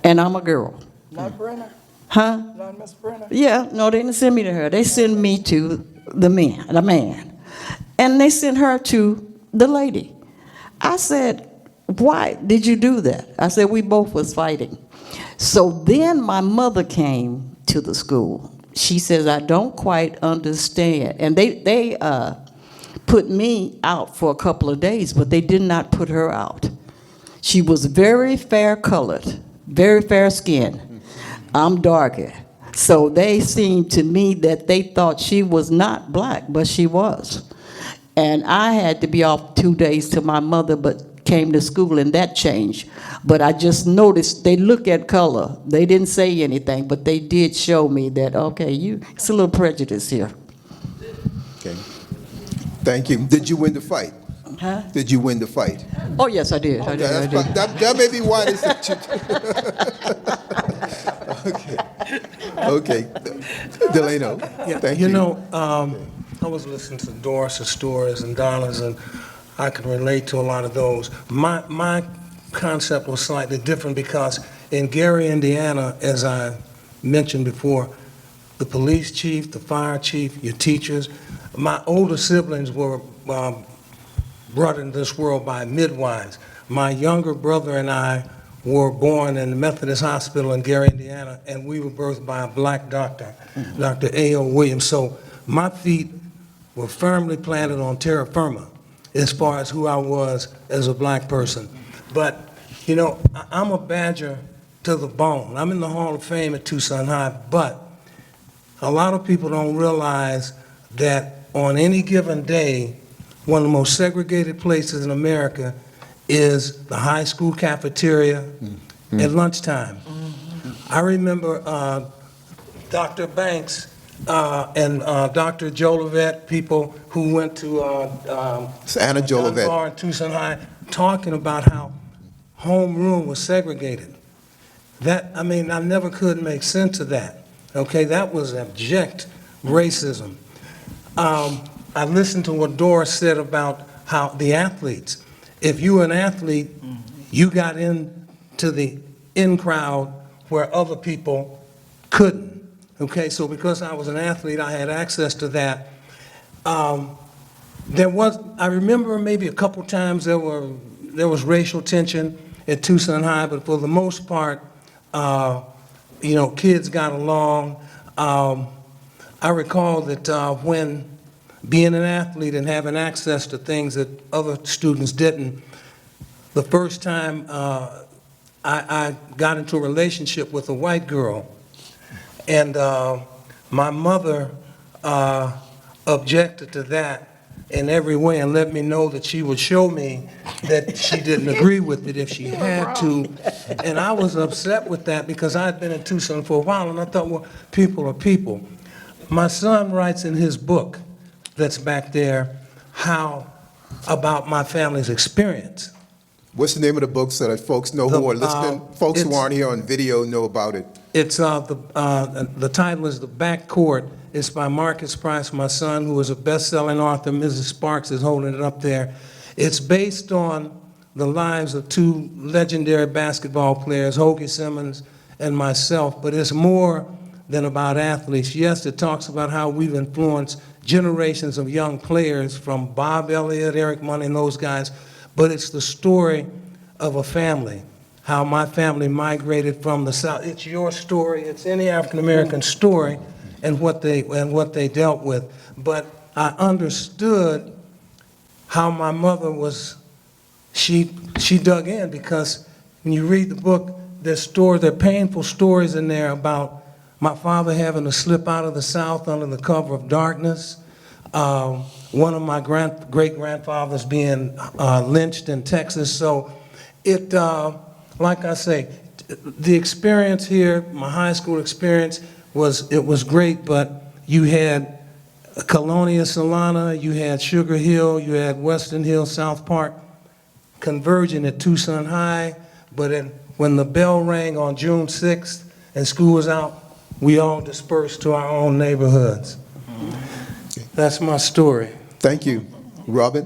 and I'm a girl. Not Brenner? Huh? Not Miss Brenner? Yeah, no, they didn't send me to her. They sent me to the man. And they sent her to the lady. I said, "Why did you do that?" I said, "We both was fighting." So then my mother came to the school. She says, "I don't quite understand." And they put me out for a couple of days, but they did not put her out. She was very fair colored, very fair skinned. I'm darker. So they seemed to me that they thought she was not black, but she was. And I had to be off 2 days till my mother but came to school, and that changed. But I just noticed they look at color. They didn't say anything, but they did show me that, okay, it's a little prejudice here. Okay. Thank you. Did you win the fight? Huh? Did you win the fight? Oh, yes, I did. I did. That may be why they said Okay. Delano, Yeah, thank you. You know, I was listening to Doris' stories and Donna's, and I can relate to a lot of those. My concept was slightly different because in Gary, Indiana, as I mentioned before, the police chief, the fire chief, your teachers, my older siblings were brought into this world by midwives. My younger brother and I were born in the Methodist Hospital in Gary, Indiana, and we were birthed by a black doctor, Dr. A.O. Williams. So my feet were firmly planted on terra firma as far as who I was as a black person. But, you know, I'm a Badger to the bone. I'm in the Hall of Fame at Tucson High, but a lot of people don't realize that on any given day, one of the most segregated places in America is the high school cafeteria at lunchtime. I remember Dr. Banks and Dr. Jolivet, people who went to Anna Jolivet. Dunbar and Tucson High, talking about how homeroom was segregated. That, I mean, I never could make sense of that. Okay, that was abject racism. I listened to what Doris said about how the athletes, if you were an athlete, you got into the in crowd where other people couldn't. Okay, so because I was an athlete, I had access to that. I remember maybe a couple times there was racial tension at Tucson High, but for the most part, you know, kids got along. I recall that when being an athlete and having access to things that other students didn't, the first time I got into a relationship with a white girl, and my mother objected to that in every way and let me know that she would show me that she didn't agree with it if she had to. And I was upset with that because I had been in Tucson for a while, and I thought, well, people are people. My son writes in his book that's back there about my family's experience. What's the name of the book so that folks know who are listening? Folks who aren't here on video know about it. It's the title is The Back Court. It's by Marcus Price, my son, who is a best-selling author. Mrs. Sparks is holding it up there. It's based on the lives of two legendary basketball players, Hoagie Simmons and myself, but it's more than about athletes. Yes, it talks about how we've influenced generations of young players from Bob Elliott, Eric Money, and those guys, but it's the story of a family, how my family migrated from the South. It's your story, it's any African-American story, and what they dealt with. But I understood how my mother was, she dug in, because when you read the book, there are painful stories in there about my father having to slip out of the South under the cover of darkness, one of my great-grandfathers being lynched in Texas. So it, like I say, the experience here, my high school experience, was great, but you had Colonia Solana, you had Sugar Hill, you had Western Hill, South Park, converging at Tucson High, but when the bell rang on June 6th and school was out, we all dispersed to our own neighborhoods. That's my story. Thank you. Robin?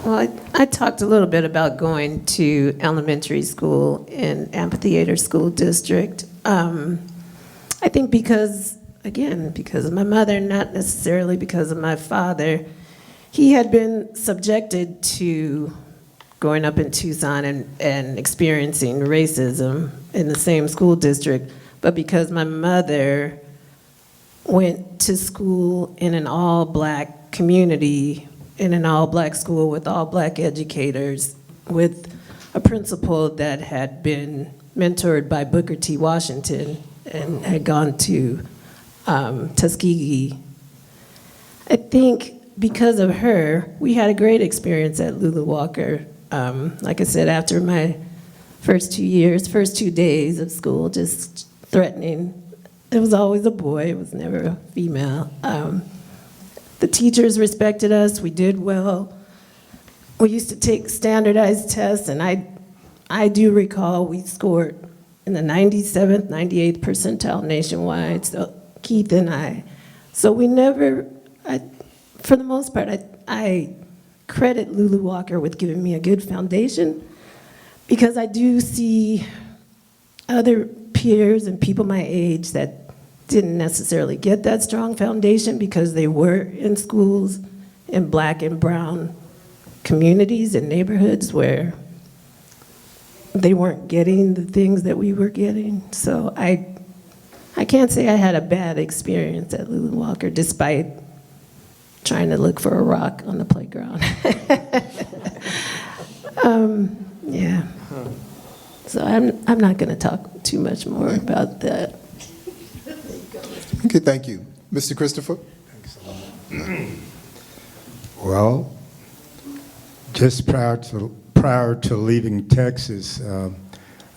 Well, I talked a little bit about going to elementary school in Amphitheater School District. I think because of my mother, not necessarily because of my father, he had been subjected to growing up in Tucson and experiencing racism in the same school district, but because my mother went to school in an all-black community in an all-black school with all-black educators, with a principal that had been mentored by Booker T. Washington and had gone to Tuskegee. I think because of her, we had a great experience at Lulu Walker. Like I said, after my first 2 days of school, just threatening. It was always a boy, it was never a female. The teachers respected us, we did well. We used to take standardized tests, and I do recall we scored in the 97th, 98th percentile nationwide, so Keith and I. So we never, for the most part, I credit Lulu Walker with giving me a good foundation, because I do see other peers and people my age that didn't necessarily get that strong foundation because they were in schools in black and brown communities and neighborhoods where they weren't getting the things that we were getting. So I can't say I had a bad experience at Lulu Walker despite trying to look for a rock on the playground. Yeah. So I'm not going to talk too much more about that. Okay, thank you. Mr. Christopher? Well, just prior to leaving Texas, I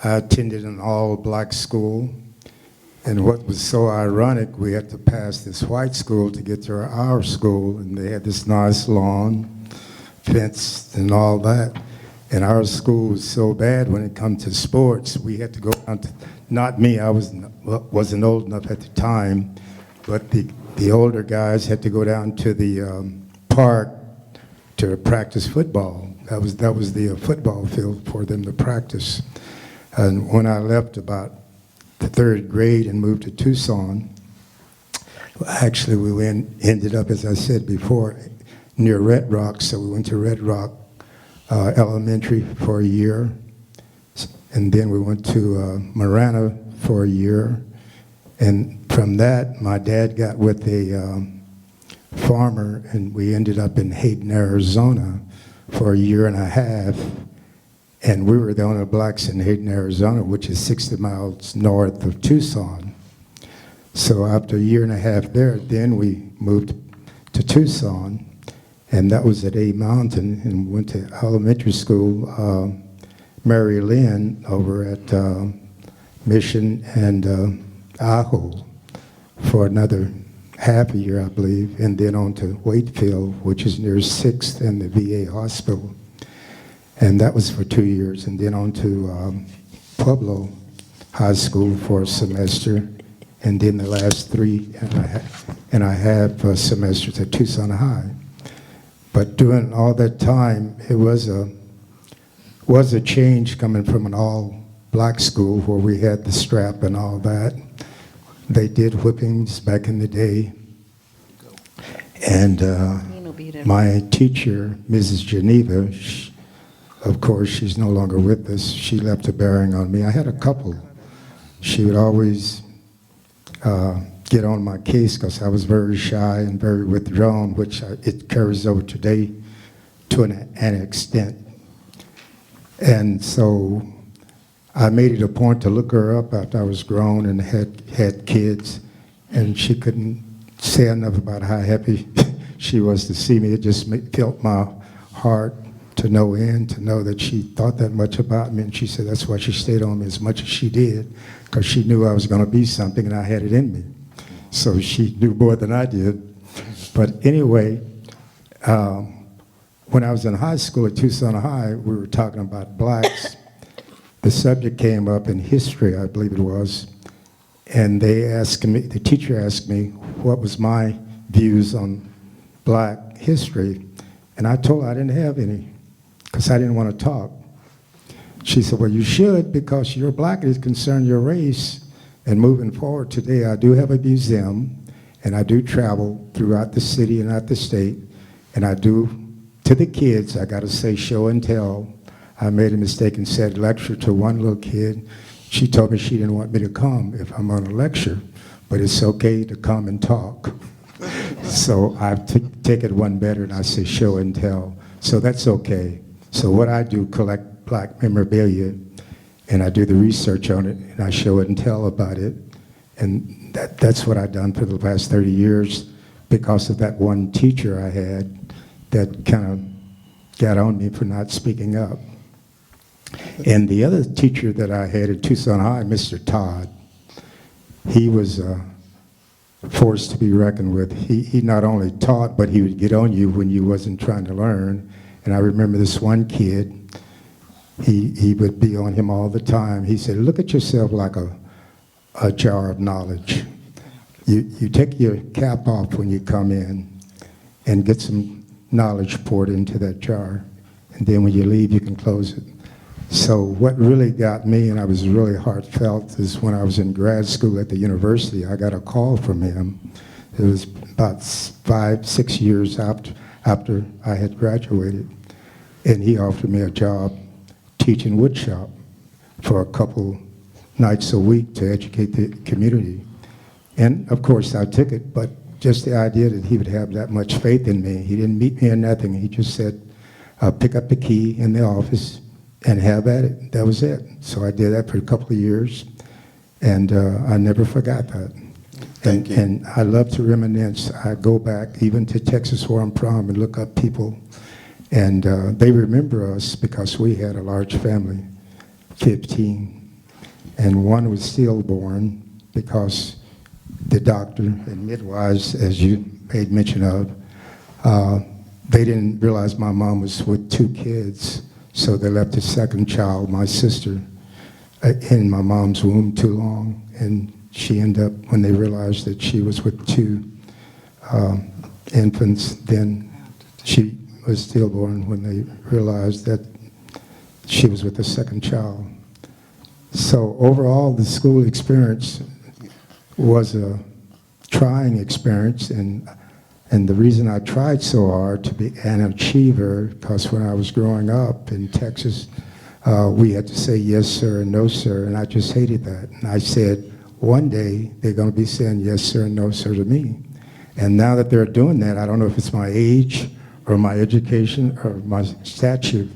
attended an all-black school, and what was so ironic, we had to pass this white school to get to our school, and they had this nice lawn, fenced, and all that. And our school was so bad when it come to sports, we had to go down to, not me, I wasn't old enough at the time, but the older guys had to go down to the park to practice football. That was the football field for them to practice. And when I left about the 3rd grade and moved to Tucson, actually we ended up, as I said before, near Red Rock, so we went to Red Rock Elementary for a year, and then we went to Marana for a year, and from that my dad got with a farmer, and we ended up in Hayden, Arizona for a year and a half, and we were the only blacks in Hayden, Arizona, which is 60 miles north of Tucson. So after a year and a half there, then we moved to Tucson, and that was at A Mountain, and went to elementary school, Mary Lynn, over at Mission and Ajo for another half a year, I believe, and then on to Wakefield, which is near 6th and the VA hospital. And that was for 2 years, and then on to Pueblo High School for a semester, and then the last 3 and a half semesters at Tucson High. But during all that time, it was a change coming from an all-black school where we had the strap and all that. They did whippings back in the day. And my teacher, Mrs. Geneva, of course, she's no longer with us. She left a bearing on me. I had a couple. She would always get on my case because I was very shy and very withdrawn, which it carries over today to an extent. And so I made it a point to look her up after I was grown and had kids, and she couldn't say enough about how happy she was to see me. It just filled my heart to no end, to know that she thought that much about me, and she said that's why she stayed on me as much as she did, because she knew I was going to be something and I had it in me. So she knew more than I did. But anyway, when I was in high school at Tucson High, we were talking about blacks. The subject came up in history, I believe it was, and they asked me, the teacher asked me what was my views on black history, and I told her I didn't have any, because I didn't want to talk. She said, well, you should, because you're black and it concerns your race. And moving forward today, I do have a museum, and I do travel throughout the city and out the state, and I do, to the kids, I got to say show and tell. I made a mistake and said lecture to one little kid. She told me she didn't want me to come if I'm on a lecture, but it's okay to come and talk. So I take it one better and I say show and tell. So that's okay. So what I do, collect black memorabilia, and I do the research on it, and I show it and tell about it. And that's what I've done for the past 30 years because of that one teacher I had that kind of got on me for not speaking up. And the other teacher that I had at Tucson High, Mr. Todd, he was force to be reckoned with. He not only taught, but he would get on you when you wasn't trying to learn. And I remember this one kid, he would be on him all the time. He said, look at yourself like a jar of knowledge. You take your cap off when you come in and get some knowledge poured into that jar. And then when you leave, you can close it. So what really got me, and I was really heartfelt, is when I was in grad school at the university, I got a call from him. It was about 5-6 years after I had graduated. And he offered me a job teaching woodshop for a couple nights a week to educate the community. And of course I took it, but just the idea that he would have that much faith in me, he didn't meet me or nothing. He just said, pick up the key in the office and have at it. That was it. So I did that for a couple of years, and I never forgot that. Thank you. And I love to reminisce. I go back even to Texas where I'm from and look up people, and they remember us because we had a large family, 15, and one was stillborn because the doctor and midwives, as you made mention of, they didn't realize my mom was with 2 kids. So they left the second child, my sister, in my mom's womb too long. And she ended up, when they realized that she was with 2 infants, then she was stillborn when they realized that she was with the second child. So overall, the school experience was a trying experience, and the reason I tried so hard to be an achiever, because when I was growing up in Texas, we had to say yes, sir, and no, sir, and I just hated that. And I said, one day, they're going to be saying yes, sir, and no, sir to me. And now that they're doing that, I don't know if it's my age or my education or my stature.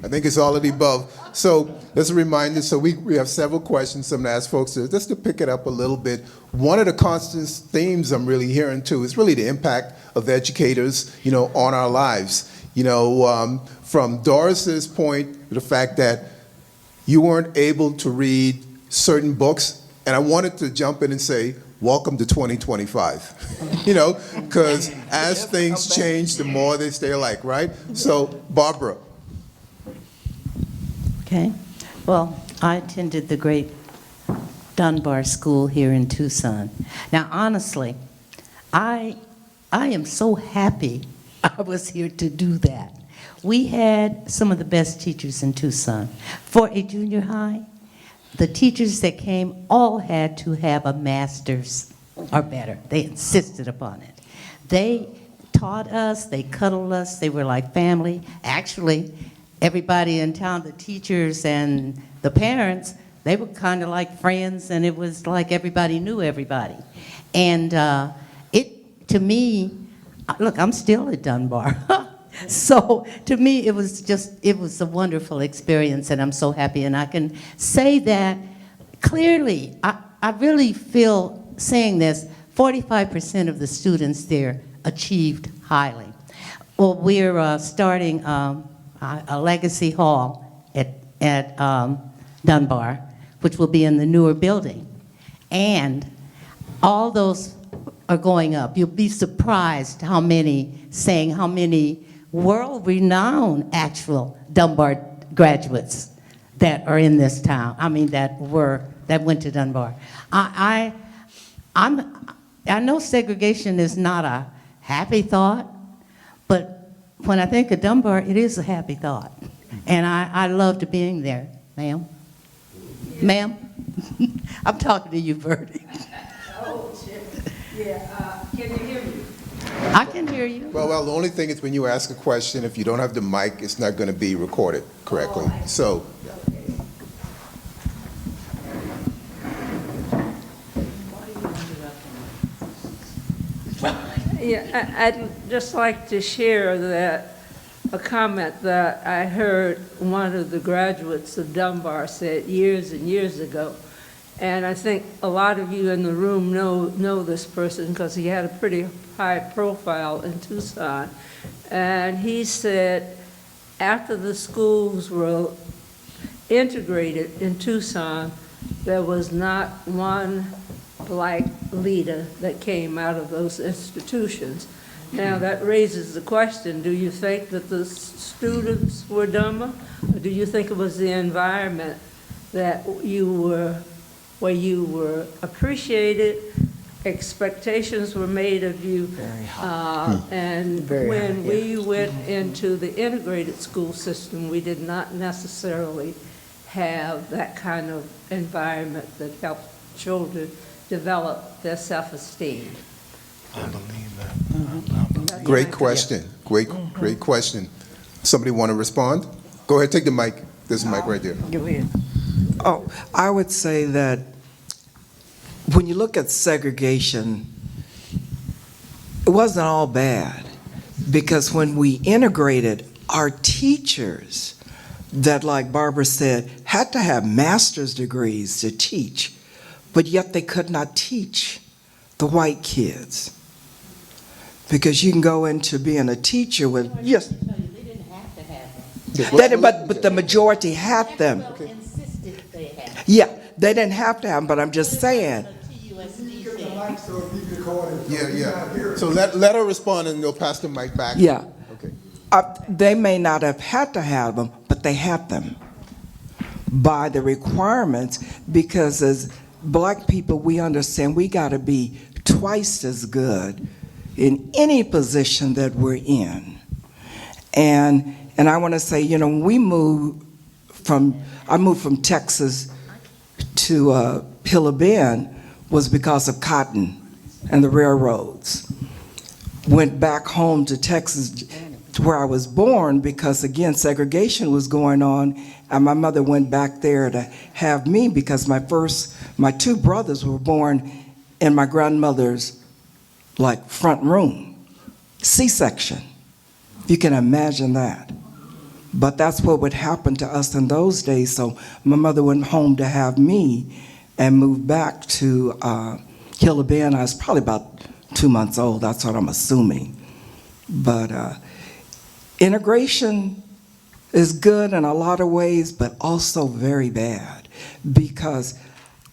I think it's all of the above. So as a reminder, so we have several questions. I'm going to ask folks just to pick it up a little bit. One of the constant themes I'm really hearing too is really the impact of educators, on our lives. From Doris's point, the fact that you weren't able to read certain books, and I wanted to jump in and say, welcome to 2025. Because as things change, the more they stay alike, right? So, Barbara. Okay. Well, I attended the great Dunbar School here in Tucson. Now, honestly, I am so happy I was here to do that. We had some of the best teachers in Tucson. For a junior high, the teachers that came all had to have a master's or better. They insisted upon it. They taught us, they cuddled us, they were like family. Actually, everybody in town, the teachers and the parents, they were kind of like friends, and it was like everybody knew everybody. And to me, look, I'm still at Dunbar. So to me, it was a wonderful experience, and I'm so happy. And I can say that clearly, I really feel saying this, 45% of the students there achieved highly. Well, we're starting a legacy hall at Dunbar, which will be in the newer building. And all those are going up. You'll be surprised how many world-renowned actual Dunbar graduates that are in this town. I mean, that went to Dunbar. I know segregation is not a happy thought, but when I think of Dunbar, it is a happy thought. And I loved being there, ma'am. Ma'am? I'm talking to you, Bertie. Oh, shit. Yeah, can you hear me? I can hear you. Well, the only thing is when you ask a question, if you don't have the mic, it's not going to be recorded correctly. So. Yeah, I'd just like to share that, a comment that I heard one of the graduates of Dunbar said years and years ago. And I think a lot of you in the room know this person because he had a pretty high profile in Tucson. And he said after the schools were integrated in Tucson, there was not one black leader that came out of those institutions. Now that raises the question, do you think that the students were dumber? Or do you think it was the environment that where you were appreciated, expectations were made of you? And when we went into the integrated school system, we did not necessarily have that kind of environment that helped children develop their self-esteem. I believe that. Great question. Great question. Somebody want to respond? Go ahead, take the mic. There's a mic right there. Go ahead. Oh, I would say that when you look at segregation, it wasn't all bad, because when we integrated, our teachers that, like Barbara said, had to have master's degrees to teach, but yet they could not teach the white kids. Because you can go into being a teacher with, yes. They didn't have to have them. But the majority had them. Maxwell insisted they had. Yeah, they didn't have to have them, but I'm just saying. Yeah. So let her respond and they'll pass the mic back. Yeah. Okay. They may not have had to have them, but they had them by the requirements, because as black people, we understand we got to be twice as good in any position that we're in. And I want to say, you know, I moved from Texas to Pillar Bend was because of cotton and the railroads. Went back home to Texas, to where I was born, because again, segregation was going on, and my mother went back there to have me because my two brothers were born in my grandmother's front room, C-section. You can imagine that. But that's what would happen to us in those days. So my mother went home to have me and moved back to Pillar Bend. I was probably about 2 months old, that's what I'm assuming. But integration is good in a lot of ways, but also very bad, because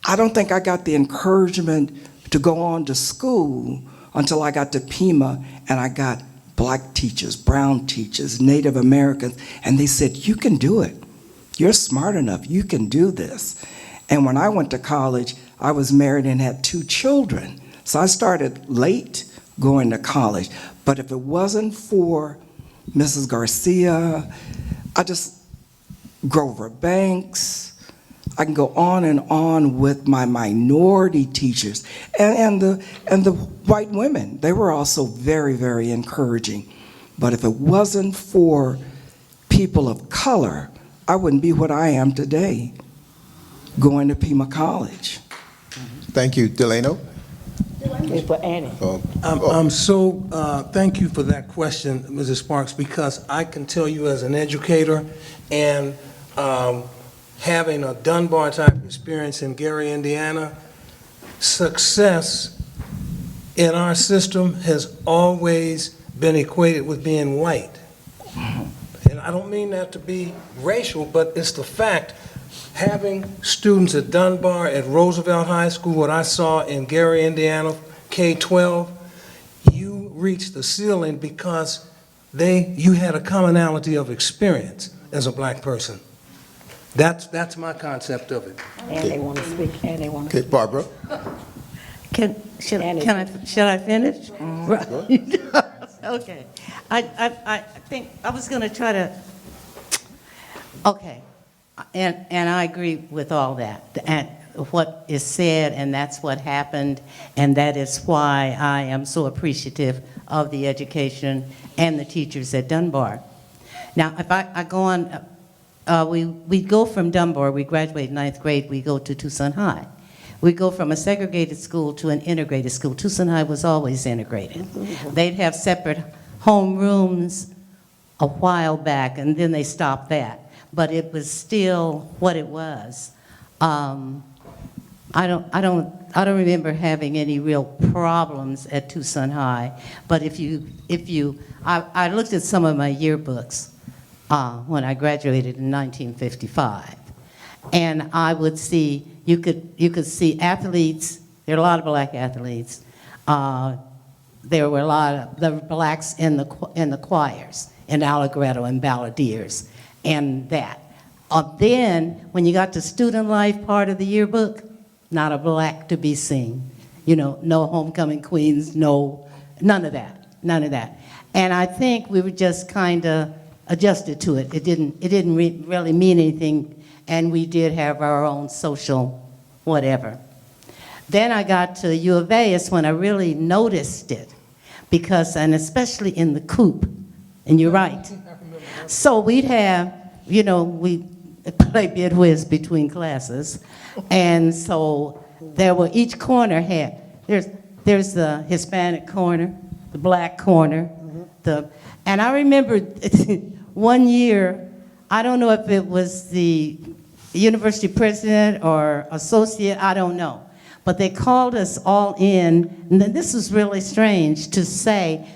I don't think I got the encouragement to go on to school until I got to Pima, and I got black teachers, brown teachers, Native Americans, and they said, you can do it. You're smart enough, you can do this. And when I went to college, I was married and had 2 children. So I started late going to college. But if it wasn't for Mrs. Garcia, Grover Banks, I can go on and on with my minority teachers and the white women. They were also very, very encouraging. But if it wasn't for people of color, I wouldn't be what I am today, going to Pima College. Thank you. Delano? For Annie. Thank you for that question, Mrs. Sparks, because I can tell you as an educator and having a Dunbar type experience in Gary, Indiana, success in our system has always been equated with being white. And I don't mean that to be racial, but it's the fact. Having students at Dunbar, at Roosevelt High School, what I saw in Gary, Indiana, K-12, you reached the ceiling because you had a commonality of experience as a black person. That's my concept of it. And they want to speak, and they want to. Okay, Barbara? Should I finish? Okay. I think I was going to try to, okay. And I agree with all that, and what is said, and that's what happened, and that is why I am so appreciative of the education and the teachers at Dunbar. Now, if I go on, we go from Dunbar, we graduate 9th grade, we go to Tucson High. We go from a segregated school to an integrated school. Tucson High was always integrated. They'd have separate home rooms a while back, and then they stopped that. But it was still what it was. I don't remember having any real problems at Tucson High. But I looked at some of my yearbooks when I graduated in 1955, and I would see you could see athletes. There are a lot of black athletes. There were a lot of the blacks in the choirs in Allegretto and Balladeers, and that. Then when you got to student life part of the yearbook, not a black to be seen. You know, no homecoming queens, none of that. And I think we were just kind of adjusted to it. It didn't really mean anything, and we did have our own social whatever. Then I got to U of A is when I really noticed it, because, and especially in the coop, and you're right. So we'd have, we play bid whiz between classes, and so there were, each corner had, there's the Hispanic corner, the black corner, and I remember one year, I don't know if it was the university president or associate, I don't know, but they called us all in, and this was really strange to say,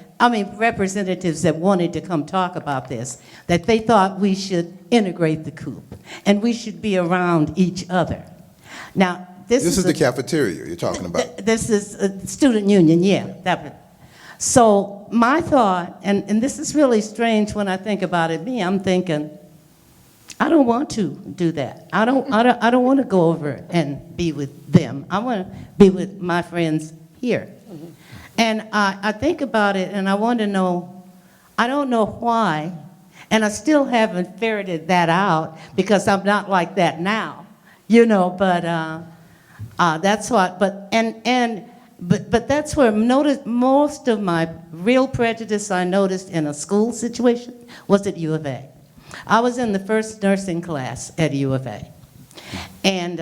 representatives that wanted to come talk about this, that they thought we should integrate the coop, and we should be around each other. Now, this is the cafeteria you're talking about. This is a student union, yeah. So my thought, and this is really strange when I think about it, I'm thinking, I don't want to do that. I don't want to go over and be with them. I want to be with my friends here. And I think about it, and I want to know, I don't know why, and I still haven't ferreted that out because I'm not like that now, but that's what, but that's where most of my real prejudice I noticed in a school situation was at U of A. I was in the first nursing class at U of A. And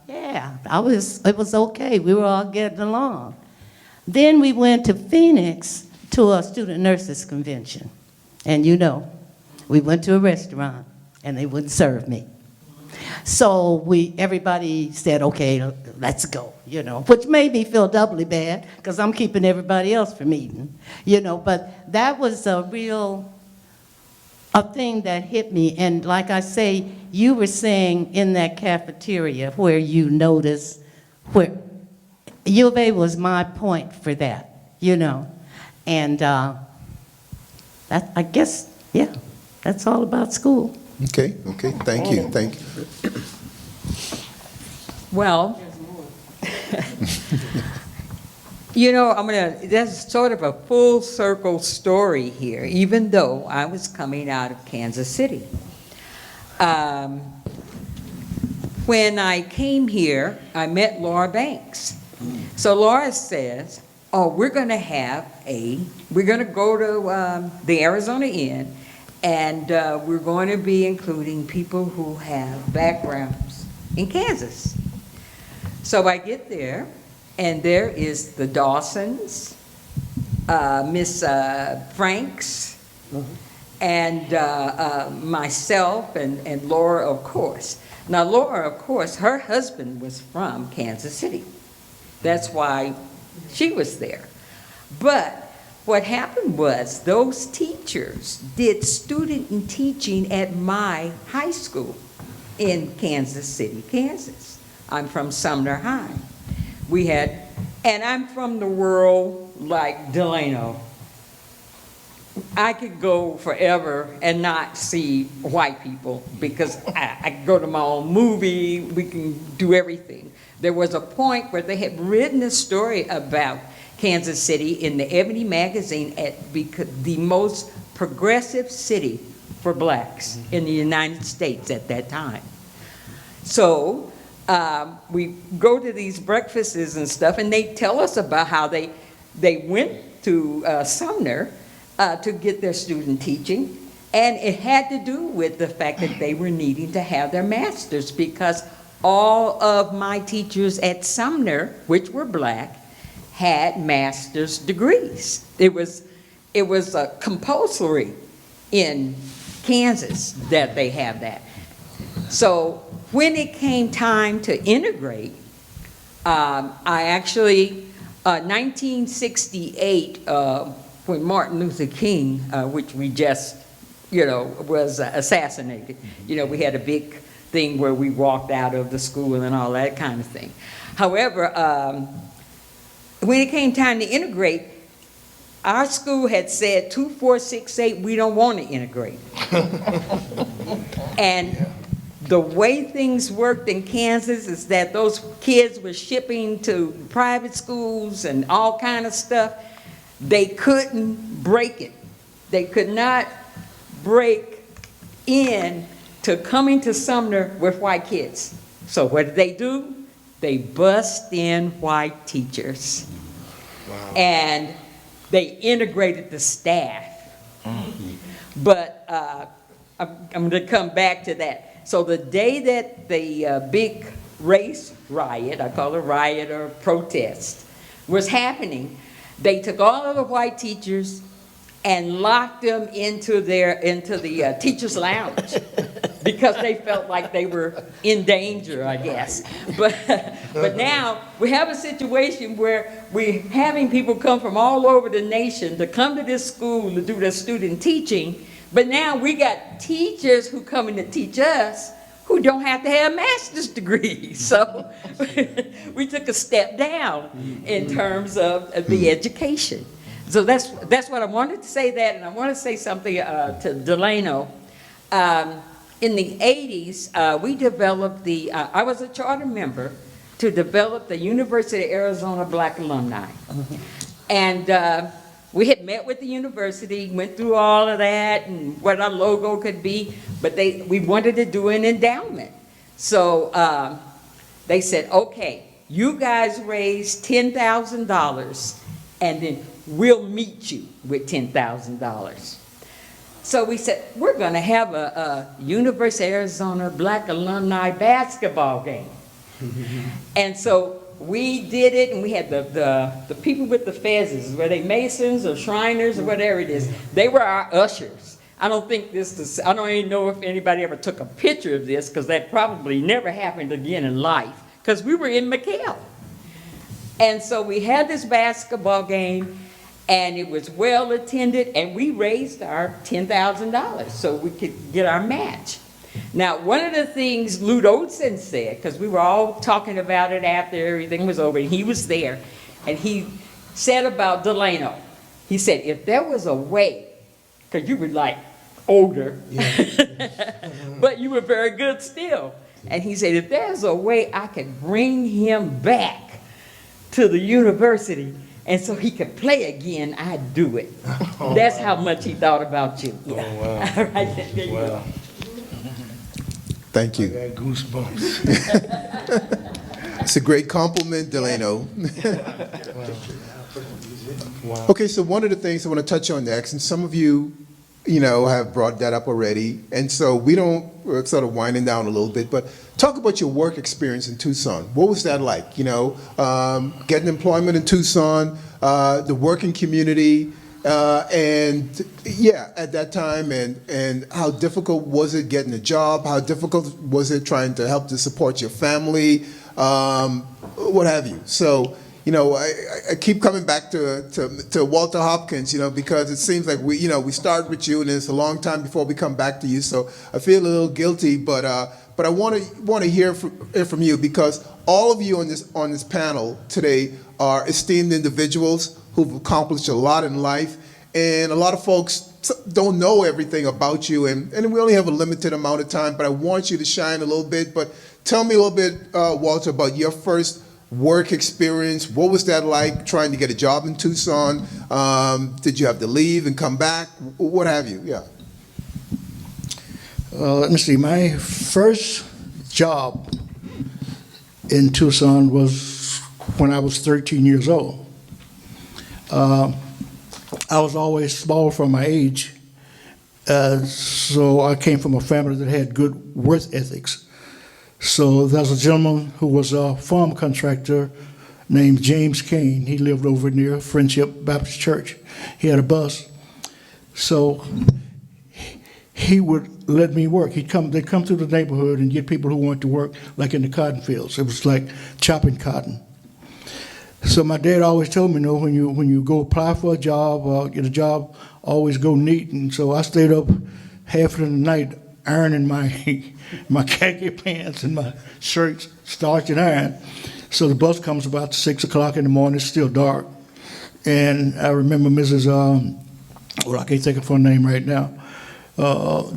it was okay. We were all getting along. Then we went to Phoenix to a student nurses convention. And we went to a restaurant and they wouldn't serve me. So everybody said, okay, let's go, which made me feel doubly bad because I'm keeping everybody else from eating, but that was a thing that hit me. And like I say, you were saying in that cafeteria where you noticed, where U of A was my point for that, and that, I guess, that's all about school. Okay, thank you. Well, that's sort of a full circle story here, even though I was coming out of Kansas City. When I came here, I met Laura Banks. So Laura says, we're going to go to the Arizona Inn, and we're going to be including people who have backgrounds in Kansas. So I get there, and there is the Dawsons, Miss Franks, and myself, and Laura, of course. Now, Laura, of course, her husband was from Kansas City. That's why she was there. But what happened was those teachers did student and teaching at my high school in Kansas City, Kansas. I'm from Sumner High. And I'm from the world like Delano. I could go forever and not see white people because I could go to my own movie, we can do everything. There was a point where they had written a story about Kansas City in the Ebony magazine because the most progressive city for blacks in the United States at that time. So we go to these breakfasts and stuff, and they tell us about how they went to Sumner to get their student teaching, and it had to do with the fact that they were needing to have their masters because all of my teachers at Sumner, which were black, had master's degrees. It was compulsory in Kansas that they have that. So when it came time to integrate, I actually, 1968, when Martin Luther King, which we just, was assassinated, we had a big thing where we walked out of the school and all that kind of thing. However, when it came time to integrate, our school had said 2468, we don't want to integrate. And the way things worked in Kansas is that those kids were shipping to private schools and all kind of stuff. They couldn't break it. They could not break in to coming to Sumner with white kids. So what did? They bust in white teachers. Wow. And they integrated the staff. But I'm going to come back to that. So the day that the big race riot, I call it riot or protest, was happening, they took all of the white teachers and locked them into the teachers' lounge because they felt like they were in danger, I guess. But now we have a situation where we're having people come from all over the nation to come to this school to do their student teaching, but now we got teachers who come in to teach us who don't have to have master's degrees. So we took a step down in terms of the education. So that's what I wanted to say that, and I want to say something to Delano. In the 80s, we developed I was a charter member to develop the University of Arizona Black Alumni. And we had met with the university, went through all of that and what our logo could be, but we wanted to do an endowment. So they said, okay, you guys raise $10,000 and then we'll meet you with $10,000. So we said, we're going to have a University of Arizona Black Alumni basketball game. And so we did it, and we had the people with the fezzes, were they Masons or Shriners or whatever it is, they were our ushers. I don't even know if anybody ever took a picture of this, because that probably never happened again in life, because we were in McHale. And so we had this basketball game, and it was well attended, and we raised our $10,000 so we could get our match. Now, one of the things Lute Olson said, because we were all talking about it after everything was over, and he was there, and he said about Delano, he said, if there was a way, because you were like older, but you were very good still, and he said, if there's a way I could bring him back to the university, and so he could play again, I'd do it. Oh, that's wow. How much he thought about you. Yeah. Oh, wow. All right, there you go. Thank you. I got goosebumps. It's a great compliment, Delano. Wow. Okay, so one of the things I want to touch on next, and some of you, have brought that up already, and so we're sort of winding down a little bit, but talk about your work experience in Tucson. What was that like? Getting employment in Tucson, the working community, and at that time, and how difficult was it getting a job? How difficult was it trying to help to support your family? What have you? So, I keep coming back to Walter Hopkins, because it seems like we start with you, and it's a long time before we come back to you. So I feel a little guilty, but I want to hear from you, because all of you on this panel today are esteemed individuals who've accomplished a lot in life, and a lot of folks don't know everything about you, and we only have a limited amount of time. But I want you to shine a little bit. But tell me a little bit, Walter, about your first work experience. What was that like, trying to get a job in Tucson? Did you have to leave and come back? What have you? Yeah. Let me see. My first job in Tucson was when I was 13 years old. I was always small for my age, so I came from a family that had good work ethics. So there was a gentleman who was a farm contractor named James Kane. He lived over near Friendship Baptist Church. He had a bus. So he would let me work. They'd come through the neighborhood and get people who wanted to work, like in the cotton fields. It was like chopping cotton. So my dad always told me, when you go apply for a job or get a job, always go neat. And so I stayed up half of the night ironing my khaki pants and my shirts, starch and iron. So the bus comes about 6 o'clock in the morning. It's still dark. And I remember Mrs. I can't think of her name right now,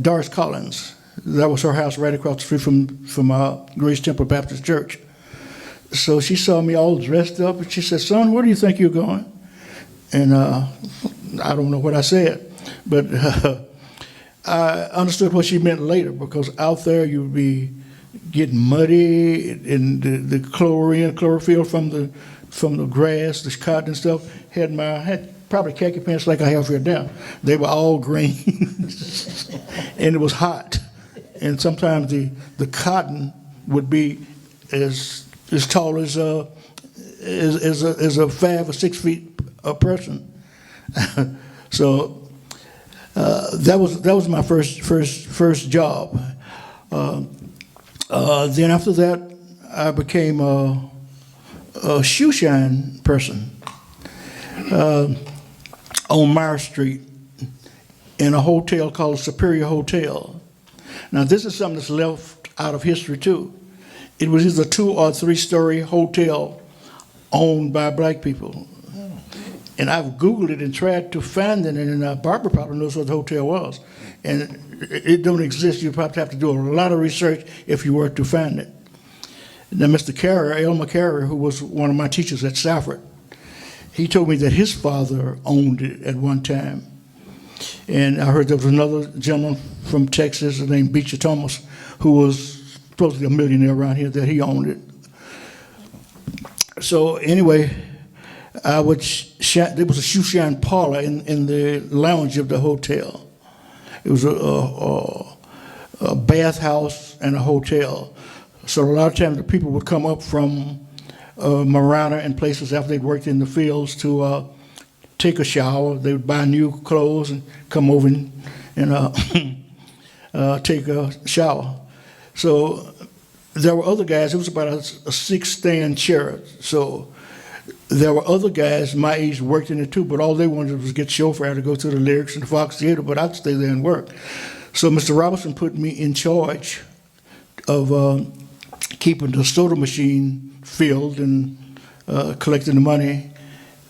Doris Collins. That was her house right across the street from Grace Temple Baptist Church. So she saw me all dressed up, and she said, "Son, where do you think you're going?" And I don't know what I said, but I understood what she meant later, because out there you would be getting muddy, and the chlorophyll from the grass, the cotton and stuff, had probably khaki pants like I have here now. They were all green, and it was hot. And sometimes the cotton would be as tall as a 5 or 6 feet a person. So that was my first job. Then after that, I became a shoe shine person on Meyer Street in a hotel called Superior Hotel. Now this is something that's left out of history too. It was either 2 or 3-story hotel owned by black people. And I've Googled it and tried to find it, and Barbara probably knows what the hotel was. And it don't exist. You probably have to do a lot of research if you were to find it. Now, Mr. Carrier, Elmer Carrier, who was one of my teachers at Safford, he told me that his father owned it at one time. And I heard there was another gentleman from Texas named Beecher Thomas, who was supposedly a millionaire around here, that he owned it. So anyway, there was a shoe shine parlor in the lounge of the hotel. It was a bathhouse and a hotel. So a lot of times the people would come up from Marana and places after they'd worked in the fields to take a shower. They would buy new clothes and come over and take a shower. So there were other guys. It was about a 6-stand chair. So there were other guys my age worked in it too, but all they wanted was to get chauffeur to go to the Lyrics and the Fox Theater, but I'd stay there and work. So Mr. Robertson put me in charge of keeping the soda machine filled and collecting the money.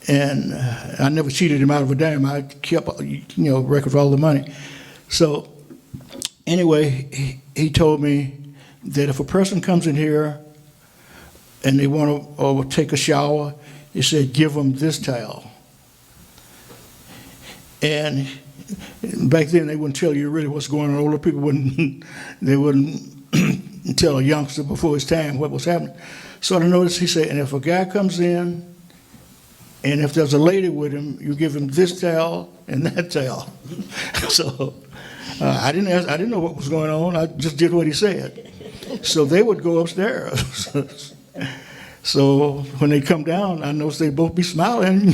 And I never cheated him out of a dime. I kept, record of all the money. So anyway, he told me that if a person comes in here and they want to take a shower, he said, give them this towel. And back then, they wouldn't tell you really what's going on. Older people wouldn't tell a youngster before his time what was happening. So I noticed, he said, and if a guy comes in, and if there's a lady with him, you give him this towel and that towel. So I didn't know what was going on. I just did what he said. So they would go upstairs. So when they come down, I noticed they'd both be smiling.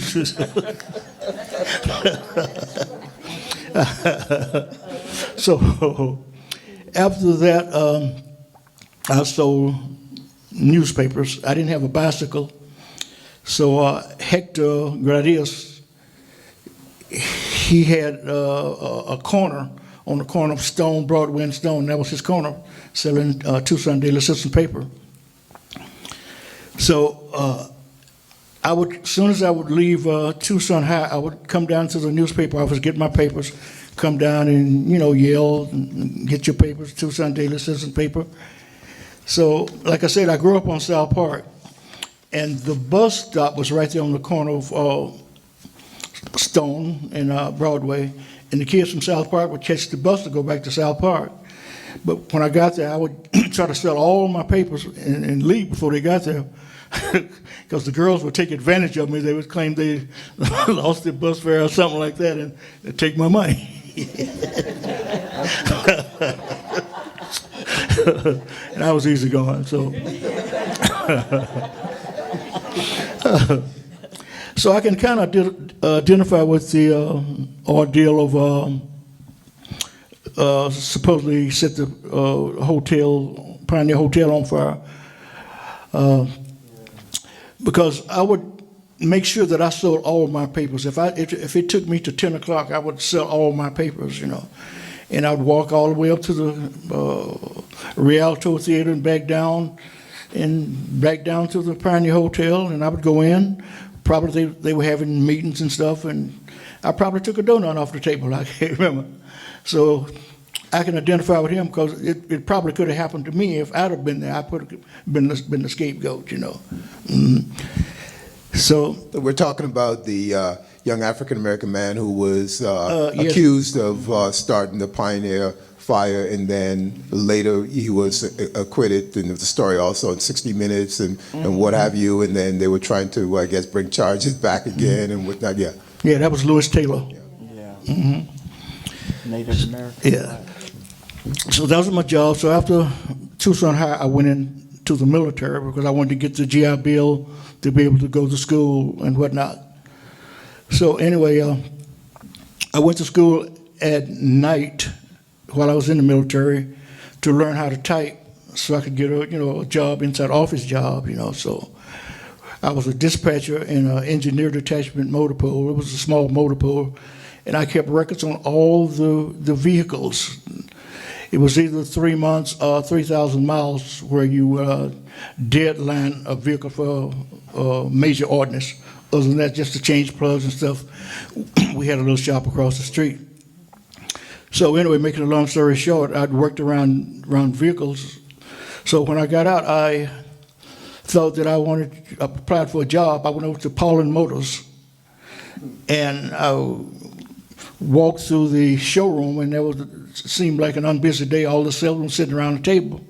So after that, I sold newspapers. I didn't have a bicycle. So Hector Gradius, he had a corner on the corner of Stone, Broadway and Stone. That was his corner, selling Tucson Daily Citizen paper. So as soon as I would leave Tucson High, I would come down to the newspaper office, get my papers, come down and, yell and get your papers, Tucson Daily Citizen paper. So, like I said, I grew up on South Park, and the bus stop was right there on the corner of Stone and Broadway, and the kids from South Park would catch the bus to go back to South Park. But when I got there, I would try to sell all my papers and leave before they got there, because the girls would take advantage of me. They would claim they lost their bus fare or something like that, and they'd take my money. and I was easygoing. So, so I can kind of identify with the ordeal of supposedly set the Pioneer Hotel on fire, because I would make sure that I sold all of my papers. If it took me to 10 o'clock, I would sell all my papers, and I would walk all the way up to the Rialto Theater and back down to the Pioneer Hotel, and I would go in. Probably they were having meetings and stuff, and I probably took a donut off the table. I can't remember. So I can identify with him because it probably could have happened to me if I'd have been there. I could have been the scapegoat, So We're talking about the young African-American man who was accused of starting the Pioneer fire, and then later he was acquitted, and the story also in 60 Minutes and what have you, and then they were trying to, I guess, bring charges back again and whatnot, yeah. Yeah, that was Lewis Taylor. Yeah. Native American. Yeah. So that was my job. So after Tucson High, I went into the military because I wanted to get the GI Bill to be able to go to school and whatnot. So anyway, I went to school at night while I was in the military to learn how to type so I could get a job inside office job, So I was a dispatcher in an engineer detachment motor pool. It was a small motor pool, and I kept records on all the vehicles. It was either 3 months or 3,000 miles where you deadline a vehicle for major ordnance. Other than that, just to change plugs and stuff, we had a little shop across the street. So anyway, making a long story short, I'd worked around vehicles. So when I got out, I thought that I applied for a job. I went over to Paulin Motors, and I walked through the showroom, and it seemed like an unbusy day. All the salesmen sitting around the table.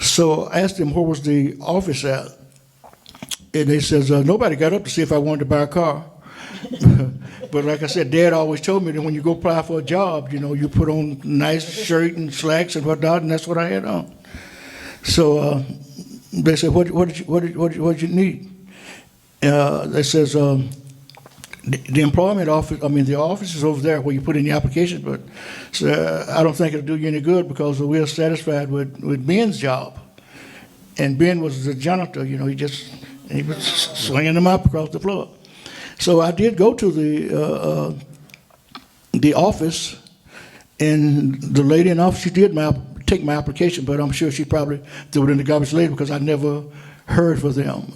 So I asked them where was the office at, and they says nobody got up to see if I wanted to buy a car. But like I said, Dad always told me that when you go apply for a job, you put on a nice shirt and slacks and whatnot, and that's what I had on. So they said, what did you need? They says, the employment office, the office is over there where you put in the application, but I don't think it'll do you any good because we're satisfied with Ben's job. And Ben was the janitor, he was swinging them up across the floor. So I did go to the office, and the lady in the office, she did take my application, but I'm sure she probably threw it in the garbage later because I never heard from them.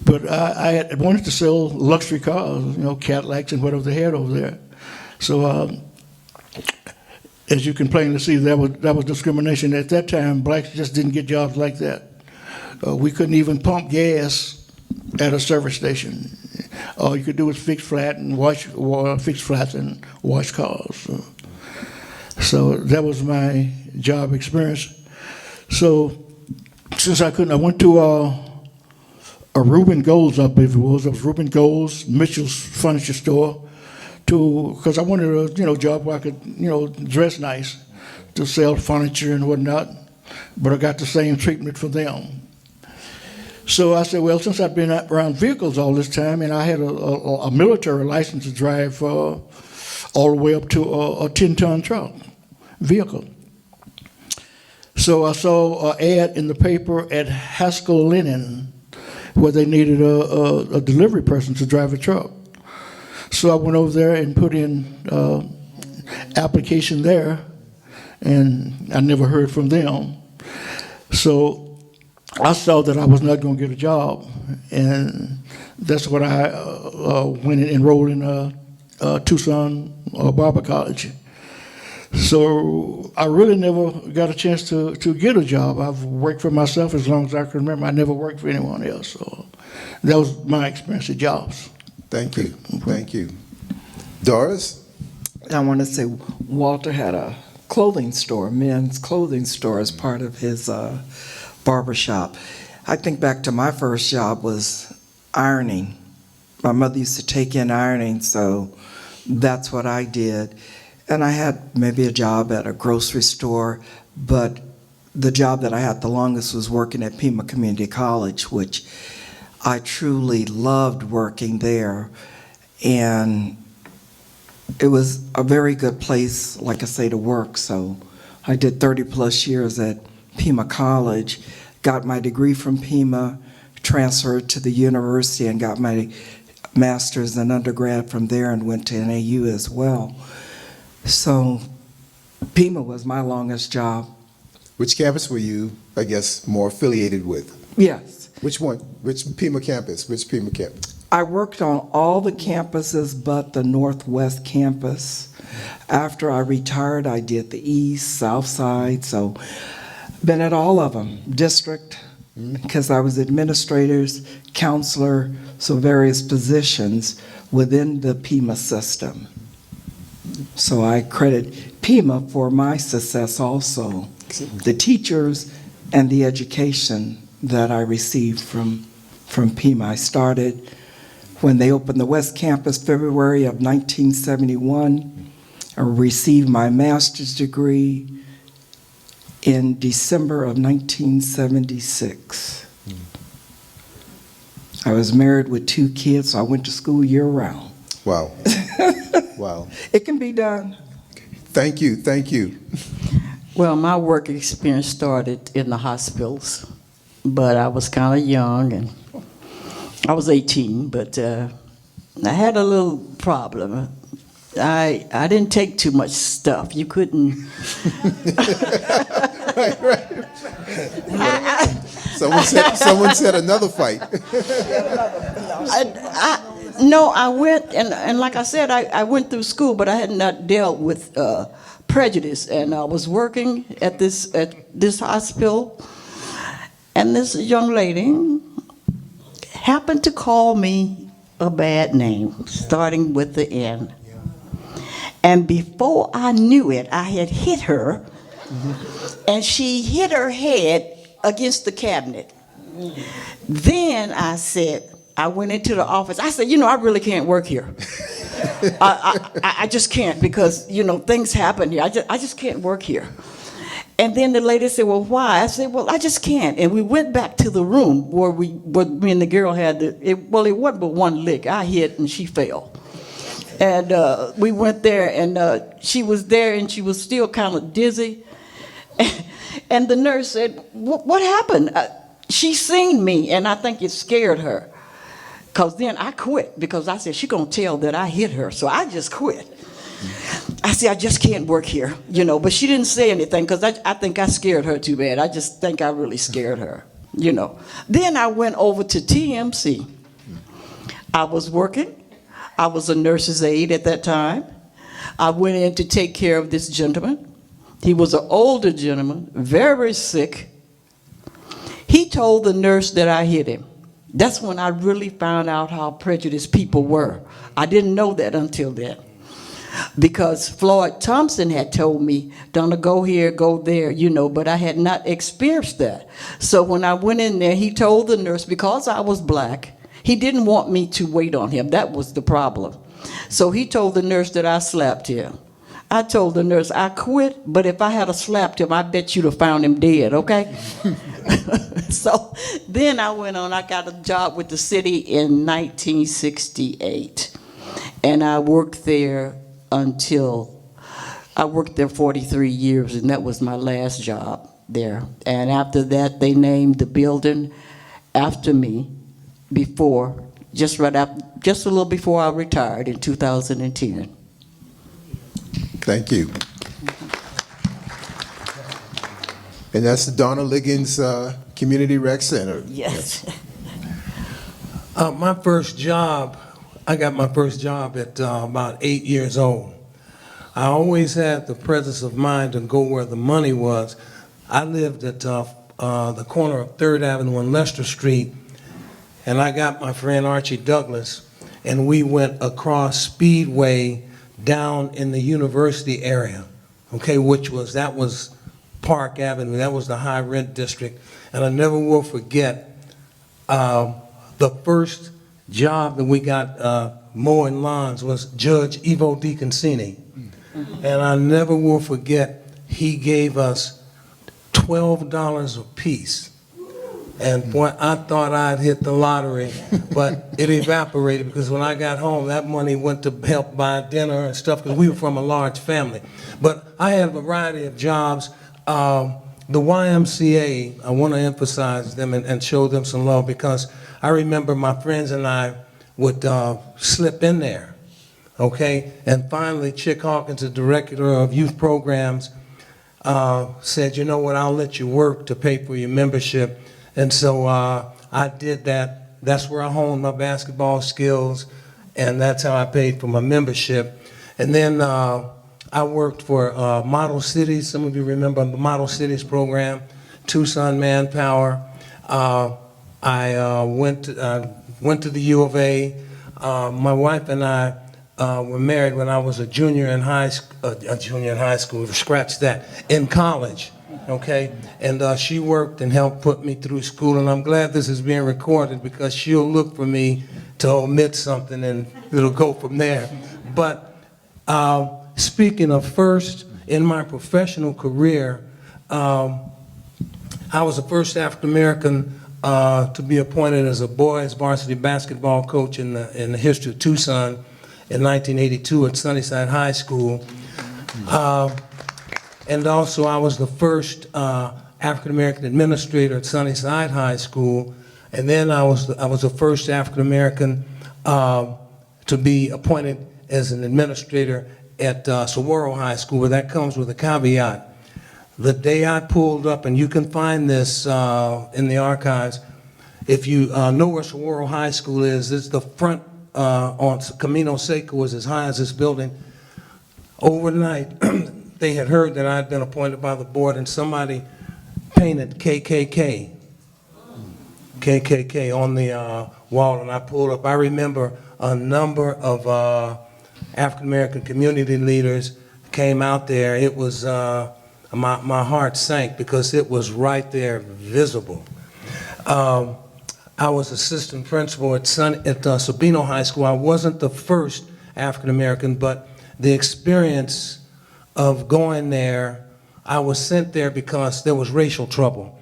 But I had wanted to sell luxury cars, Cadillacs and whatever they had over there. So as you can plainly see, that was discrimination. At that time, blacks just didn't get jobs like that. We couldn't even pump gas at a service station. All you could do was fix flats and wash cars. So that was my job experience. So since I couldn't, I went to a Reuben Gold's, I believe it was. It was Reuben Gold's, Mitchell's furniture store, because I wanted a job where I could dress nice to sell furniture and whatnot. But I got the same treatment for them. So I said, well, since I've been around vehicles all this time, and I had a military license to drive all the way up to a 10-ton truck vehicle. So I saw an ad in the paper at Haskell Linen where they needed a delivery person to drive a truck. So I went over there and put in application there, and I never heard from them. So I saw that I was not going to get a job, and that's when I went and enrolled in Tucson Barber College. So I really never got a chance to get a job. I've worked for myself as long as I can remember. I never worked for anyone else. So that was my experience at jobs. Thank you. Thank you. Doris? I want to say Walter had a clothing store, men's clothing store, as part of his barbershop. I think back to my first job was ironing. My mother used to take in ironing, so that's what I did. And I had maybe a job at a grocery store, but the job that I had the longest was working at Pima Community College, which I truly loved working there. And it was a very good place, like I say, to work. So I did 30 plus years at Pima College, got my degree from Pima, transferred to the university and got my master's and undergrad from there and went to NAU as well. So Pima was my longest job. Which campus were you, I guess, more affiliated with? Yes. Which one? Which Pima campus? Which Pima campus? I worked on all the campuses but the Northwest campus. After I retired, I did the East, South Side, so been at all of them. District, because I was administrators, counselor, so various positions within the Pima system. So I credit Pima for my success also. The teachers and the education that I received from Pima. I started when they opened the West Campus, February of 1971. I received my master's degree in December of 1976. I was married with 2 kids, so I went to school year-round. Wow. Wow. It can be done. Thank you, thank you. Well, my work experience started in the hospitals, but I was kind of young, and I was 18, but I had a little problem. I didn't take too much stuff. You couldn't. Right. Someone said another fight. No, I went, and like I said, I went through school, but I had not dealt with prejudice, and I was working at this hospital, and this young lady happened to call me a bad name, starting with the N. And before I knew it, I had hit her, and she hit her head against the cabinet. Then I went into the office. I said, I really can't work here. I just can't, because, things happen here. I just can't work here. And then the lady said, well, why? I said, well, I just can't. And we went back to the room where me and the girl had it wasn't but one lick. I hit and she fell. And we went there, and she was there, and she was still kind of dizzy. And the nurse said, what happened? She seen me, and I think it scared her. Because then I quit, because I said, she's going to tell that I hit her. So I just quit. I said, I just can't work here, But she didn't say anything, because I think I scared her too bad. I just think I really scared her, Then I went over to TMC. I was working. I was a nurse's aide at that time. I went in to take care of this gentleman. He was an older gentleman, very sick. He told the nurse that I hit him. That's when I really found out how prejudiced people were. I didn't know that until then. Because Floyd Thompson had told me, Donna, go here, go there, but I had not experienced that. So when I went in there, he told the nurse, because I was black, he didn't want me to wait on him. That was the problem. So he told the nurse that I slapped him. I told the nurse, I quit, but if I had slapped him, I bet you'd have found him dead, okay? So then I went on. I got a job with the city in 1968. And I worked there I worked there 43 years, and that was my last job there. And after that, they named the building after me just a little before I retired in 2010. Thank you. And that's the Donna Liggins Community Rec Center. Yes. My first job, I got my first job at about 8 years old. I always had the presence of mind to go where the money was. I lived at the corner of 3rd Avenue and Lester Street, and I got my friend Archie Douglas, and we went across Speedway down in the university area, okay, that was Park Avenue. That was the high rent district. And I never will forget the first job that we got mowing lawns was Judge Ivo DiConcini. And I never will forget, he gave us $12 a piece. And boy, I thought I'd hit the lottery, but it evaporated because when I got home, that money went to help buy dinner and stuff because we were from a large family. But I had a variety of jobs. The YMCA, I want to emphasize them and show them some love because I remember my friends and I would slip in there, okay? And finally, Chick Hawkins, the director of youth programs, said, you know what, I'll let you work to pay for your membership. And so I did that. That's where I honed my basketball skills, and that's how I paid for my membership. And then I worked for Model Cities. Some of you remember the Model Cities program, Tucson Manpower. I went to the U of A. My wife and I were married when I was a junior in high school, scratch that, in college. Okay, and she worked and helped put me through school, and I'm glad this is being recorded because she'll look for me to omit something and it'll go from there. But speaking of first, in my professional career, I was the first African American to be appointed as a boys varsity basketball coach in the history of Tucson in 1982 at Sunnyside High School. And also, I was the first African-American administrator at Sunnyside High School, and then I was the first African-American to be appointed as an administrator at Saguaro High School, but that comes with a caveat. The day I pulled up, and you can find this in the archives, if you know where Saguaro High School is, it's the front on Camino Seco is as high as this building. Overnight, they had heard that I had been appointed by the board, and somebody painted KKK on the wall, and I pulled up. I remember a number of African-American community leaders came out there. It was, my heart sank because it was right there, visible. I was assistant principal at Sabino High School. I wasn't the first African-American, but the experience of going there, I was sent there because there was racial trouble.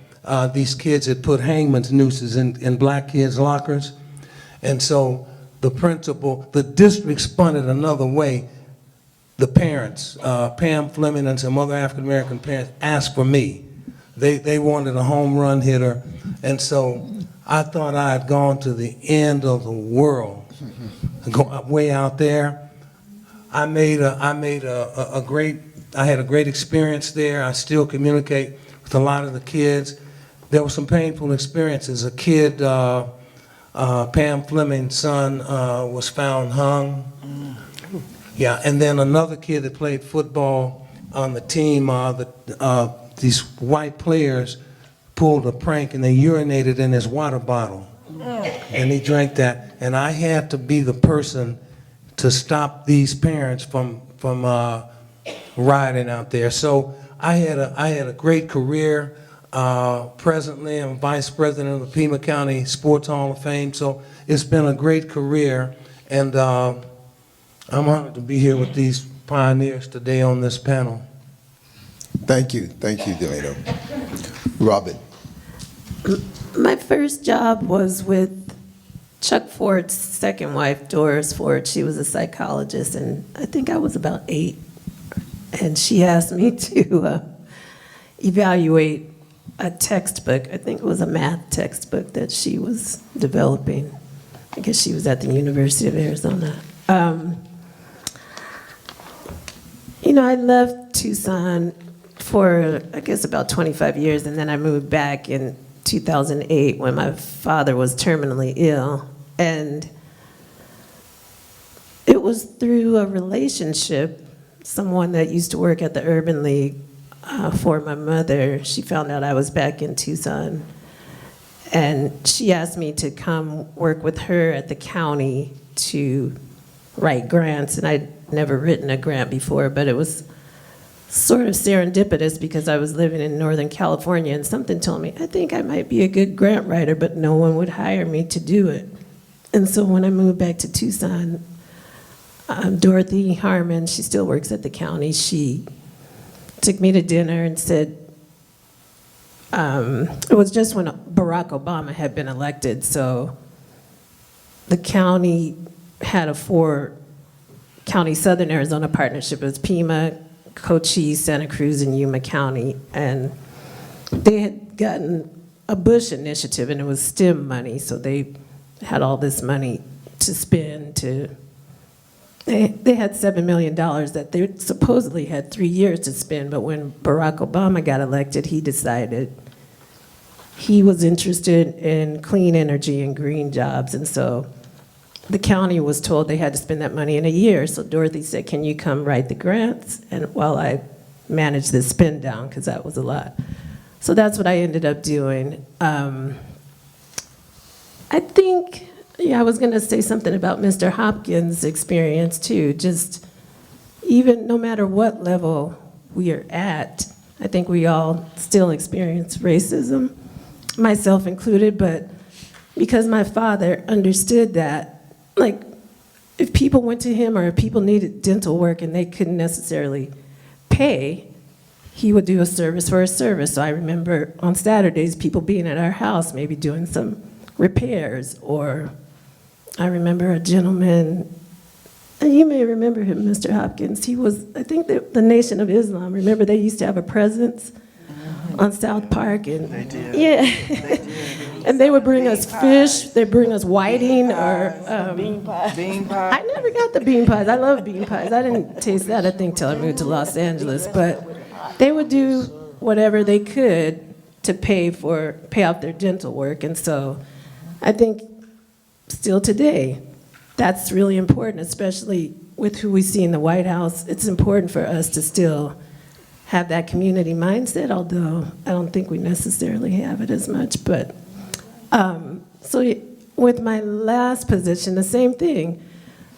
These kids had put hangman's nooses in black kids' lockers. And so the principal, the district spun it another way. The parents, Pam Fleming and some other African-American parents asked for me. They wanted a home run hitter. And so I thought I had gone to the end of the world, way out there. I had a great experience there. I still communicate with a lot of the kids. There were some painful experiences. A kid, Pam Fleming's son, was found hung. Yeah, and then another kid that played football on the team, these white players pulled a prank and they urinated in his water bottle. And he drank that. And I had to be the person to stop these parents from riding out there. So I had a great career. Presently, I'm vice president of the Pima County Sports Hall of Fame. So it's been a great career, and I'm honored to be here with these pioneers today on this panel. Thank you, Delano. Robin. My first job was with Chuck Ford's second wife, Doris Ford. She was a psychologist, and I think I was about 8. And she asked me to evaluate a textbook. I think it was a math textbook that she was developing. I guess she was at the University of Arizona. I left Tucson for, I guess, about 25 years, and then I moved back in 2008 when my father was terminally ill. And it was through a relationship, someone that used to work at the Urban League for my mother. She found out I was back in Tucson, and she asked me to come work with her at the county to write grants. And I'd never written a grant before, but it was sort of serendipitous because I was living in Northern California, and something told me, I think I might be a good grant writer, but no one would hire me to do it. And so when I moved back to Tucson, Dorothy Harmon, she still works at the county, she took me to dinner and said, It was just when Barack Obama had been elected, so the county had a 4-county Southern Arizona partnership. It was Pima, Cochise, Santa Cruz, and Yuma County, and they had gotten a Bush initiative, and it was STEM money, so they had all this money to spend they had $7 million that they supposedly had 3 years to spend, but when Barack Obama got elected, he decided he was interested in clean energy and green jobs, and so the county was told they had to spend that money in a year. So Dorothy said, can you come write the grants? And while I managed this spend down, because that was a lot. So that's what I ended up doing. I think, yeah, I was going to say something about Mr. Hopkins' experience too. Just even no matter what level we are at, I think we all still experience racism, myself included, but because my father understood that, like, if people went to him or if people needed dental work and they couldn't necessarily pay, he would do a service for a service. So I remember on Saturdays, people being at our house, maybe doing some repairs, or I remember a gentleman, and you may remember him, Mr. Hopkins. He was, I think, the Nation of Islam. Remember they used to have a presence on South Park, and They did. yeah. They did. And they would bring us fish, they'd bring us whiting or Bean pie. I never got the bean pies. I love bean pies. I didn't taste that, I think, till I moved to Los Angeles. But they would do whatever they could to pay off their dental work. And so I think still today, that's really important, especially with who we see in the White House. It's important for us to still have that community mindset, although I don't think we necessarily have it as much. But so with my last position, the same thing.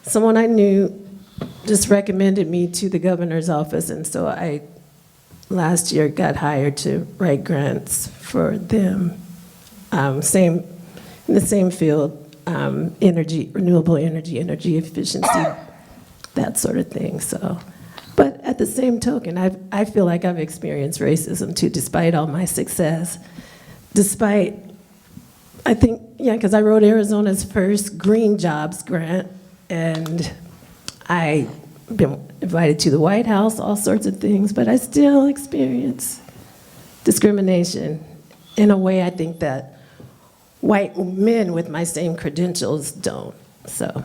Someone I knew just recommended me to the governor's office, and so I last year got hired to write grants for them. In the same field, energy, renewable energy, energy efficiency, that sort of thing. So, but at the same token, I feel like I've experienced racism too, despite all my success. Despite, I think, yeah, because I wrote Arizona's first green jobs grant, and I've been invited to the White House, all sorts of things, but I still experience discrimination in a way I think that white men with my same credentials don't. So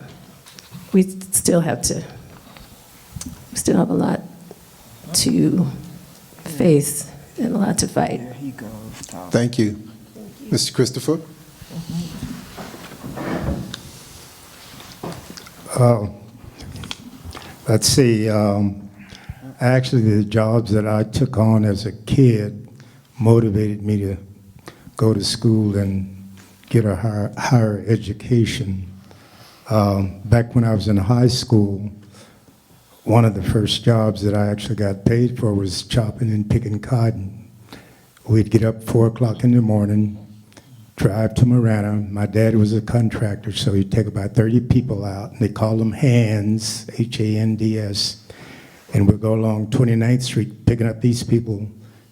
we still have a lot to face and a lot to fight. There he goes. Thank you. Mr. Christopher? Let's see. Actually, the jobs that I took on as a kid motivated me to go to school and get a higher education. Back when I was in high school, one of the first jobs that I actually got paid for was chopping and picking cotton. We'd get up 4 o'clock in the morning, drive to Marana. My dad was a contractor, so he'd take about 30 people out, and they called them hands, H-A-N-D-S, and we'd go along 29th Street picking up these people,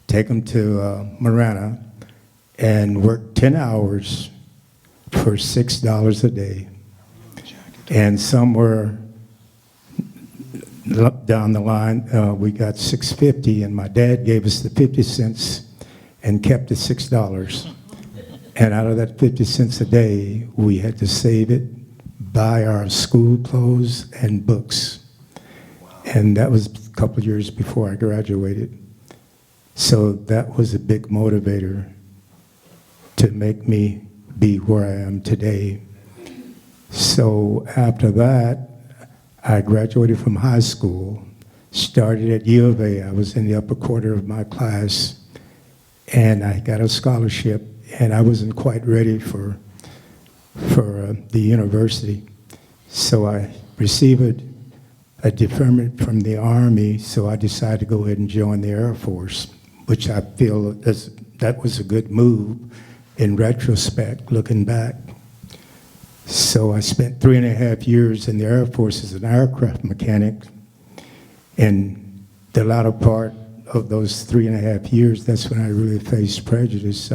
take them to Marana, and work 10 hours for $6 a day. And somewhere down the line, we got $6.50, and my dad gave us the 50 cents and kept the $6. And out of that 50 cents a day, we had to save it, buy our school clothes and books. And that was a couple of years before I graduated. So that was a big motivator to make me be where I am today. So after that, I graduated from high school, started at U of A. I was in the upper quarter of my class, and I got a scholarship, and I wasn't quite ready for the university. So I received a deferment from the Army, so I decided to go ahead and join the Air Force, which I feel that was a good move in retrospect, looking back. So I spent 3.5 years in the Air Force as an aircraft mechanic. In the latter part of those 3.5 years, that's when I really faced prejudice.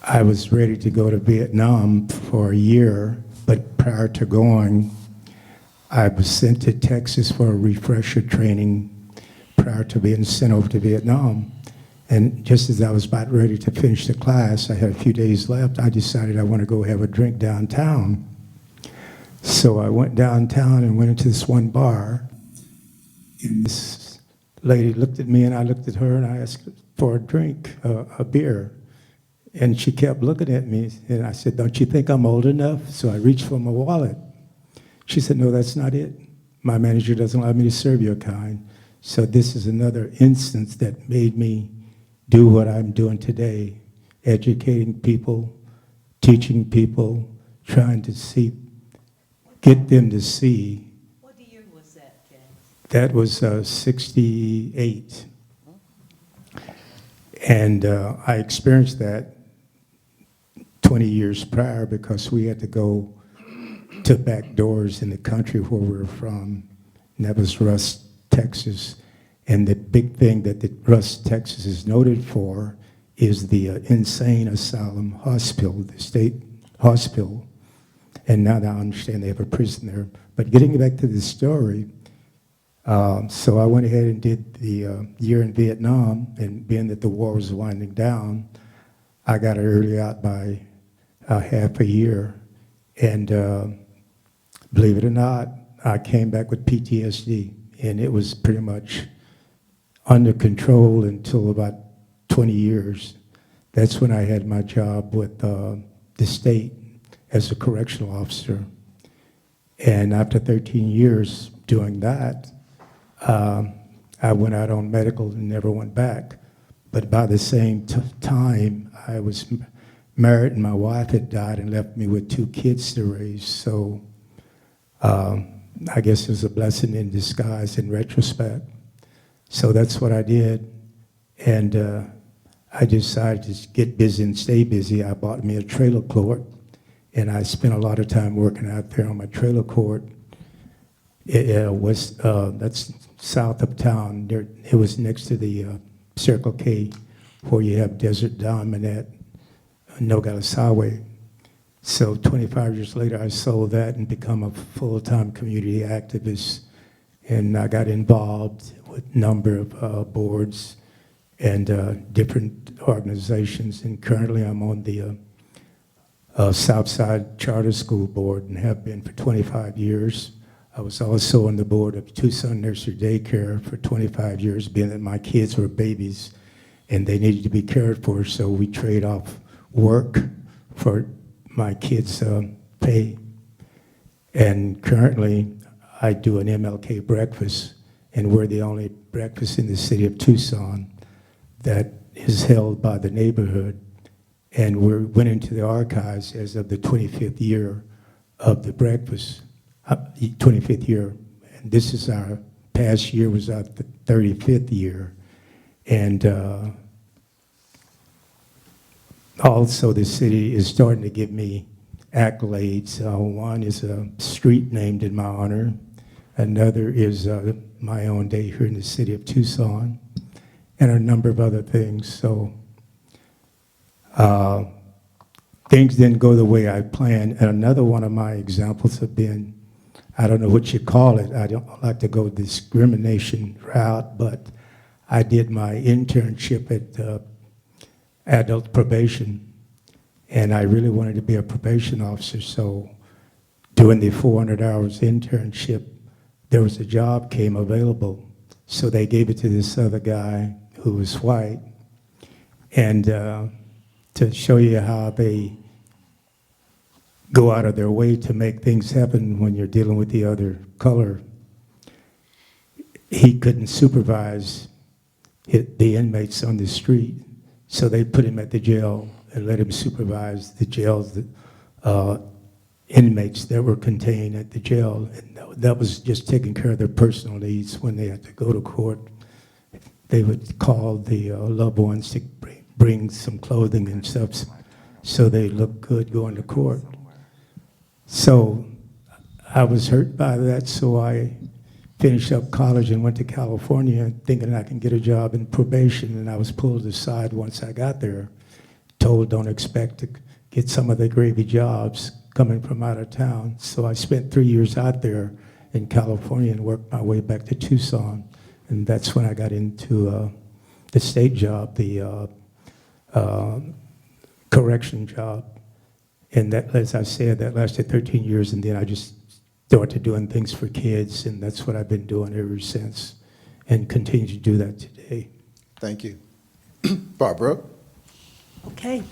I was ready to go to Vietnam for a year, but prior to going, I was sent to Texas for a refresher training prior to being sent over to Vietnam. And just as I was about ready to finish the class, I had a few days left, I decided I want to go have a drink downtown. So I went downtown and went into this one bar. And this lady looked at me and I looked at her and I asked for a drink, a beer. And she kept looking at me and I said, "Don't you think I'm old enough?" So I reached for my wallet. She said, "No, that's not it. My manager doesn't allow me to serve your kind." So this is another instance that made me do what I'm doing today, educating people, teaching people, trying to get them to see. What year was that, James? That was 68. And I experienced that 20 years prior because we had to go to back doors in the country where we were from, and that was Rusk, Texas. And the big thing that the Rusk, Texas is noted for is the insane asylum hospital, the state hospital. And now that I understand they have a prison there. But getting back to the story, so I went ahead and did the year in Vietnam, and being that the war was winding down, I got early out by half a year. And believe it or not, I came back with PTSD, and it was pretty much under control until about 20 years. That's when I had my job with the state as a correctional officer. And after 13 years doing that, I went out on medical and never went back. But by the same time, I was married and my wife had died and left me with 2 kids to raise. So I guess it was a blessing in disguise in retrospect. So that's what I did. And I decided to get busy and stay busy. I bought me a trailer court, and I spent a lot of time working out there on my trailer court. That's south of town. It was next to the Circle K, where you have Desert Diamond at Nogales Highway. So 25 years later, I sold that and become a full-time community activist. And I got involved with a number of boards and different organizations. And currently I'm on the Southside Charter School Board and have been for 25 years. I was also on the board of Tucson Nursery Daycare for 25 years, being that my kids were babies and they needed to be cared for, so we trade off work for my kids' pay. And currently, I do an MLK breakfast, and we're the only breakfast in the city of Tucson that is held by the neighborhood. And we went into the archives as of the 25th year of the breakfast, 25th year. And this is our past year was our 35th year. And also the city is starting to give me accolades. One is a street named in my honor. Another is my own day here in the city of Tucson, and a number of other things. So things didn't go the way I planned. And another one of my examples have been, I don't know what you call it. I don't like to go discrimination route, but I did my internship at adult probation, and I really wanted to be a probation officer. So doing the 400 hours internship, there was a job came available. So they gave it to this other guy who was white. And to show you how they go out of their way to make things happen when you're dealing with the other color, he couldn't supervise the inmates on the street. So they put him at the jail and let him supervise the jails, inmates that were contained at the jail. And that was just taking care of their personal needs. When they had to go to court, they would call the loved ones to bring some clothing and stuff so they look good going to court. So I was hurt by that, so I finished up college and went to California thinking I can get a job in probation, and I was pulled aside once I got there, told don't expect to get some of the gravy jobs coming from out of town. So I spent 3 years out there in California and worked my way back to Tucson, and that's when I got into the state job, the correction job. And that, as I said, that lasted 13 years, and then I just started doing things for kids, and that's what I've been doing ever since, and continue to do that today. Thank you. Barbara? Okay.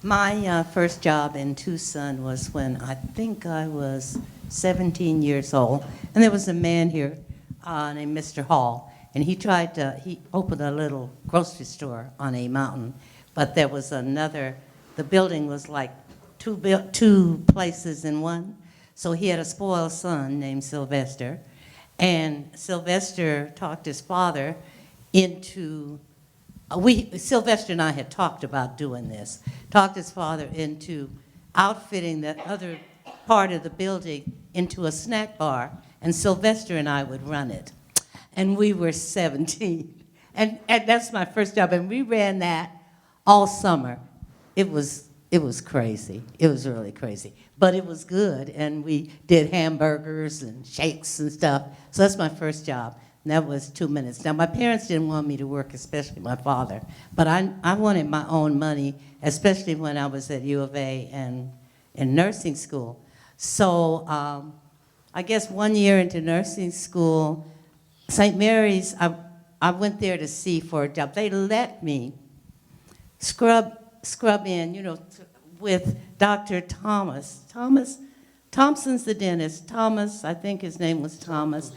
My first job in Tucson was when I think I was 17 years old. And there was a man here named Mr. Hall, and he opened a little grocery store on a mountain, but there was another, the building was like two places in one. So he had a spoiled son named Sylvester, and Sylvester talked his father into, Sylvester and I had talked about doing this, talked his father into outfitting that other part of the building into a snack bar, and Sylvester and I would run it. And we were 17. And that's my first job, and we ran that all summer. It was crazy. It was really crazy. But it was good, and we did hamburgers and shakes and stuff. So that's my first job, and that was 2 minutes. Now, my parents didn't want me to work, especially my father, but I wanted my own money, especially when I was at U of A and in nursing school. So I guess 1 year into nursing school, St. Mary's, I went there to see for a job. They let me scrub in, with Dr. Thompson's the dentist. Thomas, I think his name was Thomas.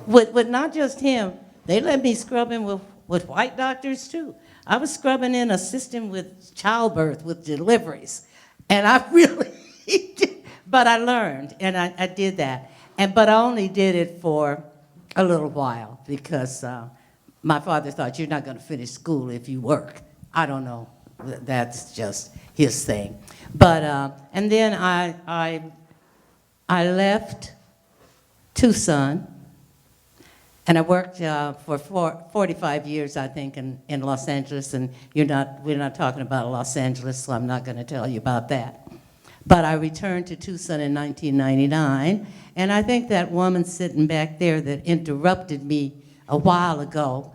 With not just him, they let me scrub in with white doctors too. I was scrubbing in, assisting with childbirth, with deliveries. And I really did, but I learned, and I did that. But I only did it for a little while because my father thought, you're not going to finish school if you work. I don't know. That's just his thing. But, and then I left Tucson, and I worked for 45 years, I think, in Los Angeles, and we're not talking about Los Angeles, so I'm not going to tell you about that. But I returned to Tucson in 1999, and I think that woman sitting back there that interrupted me a while ago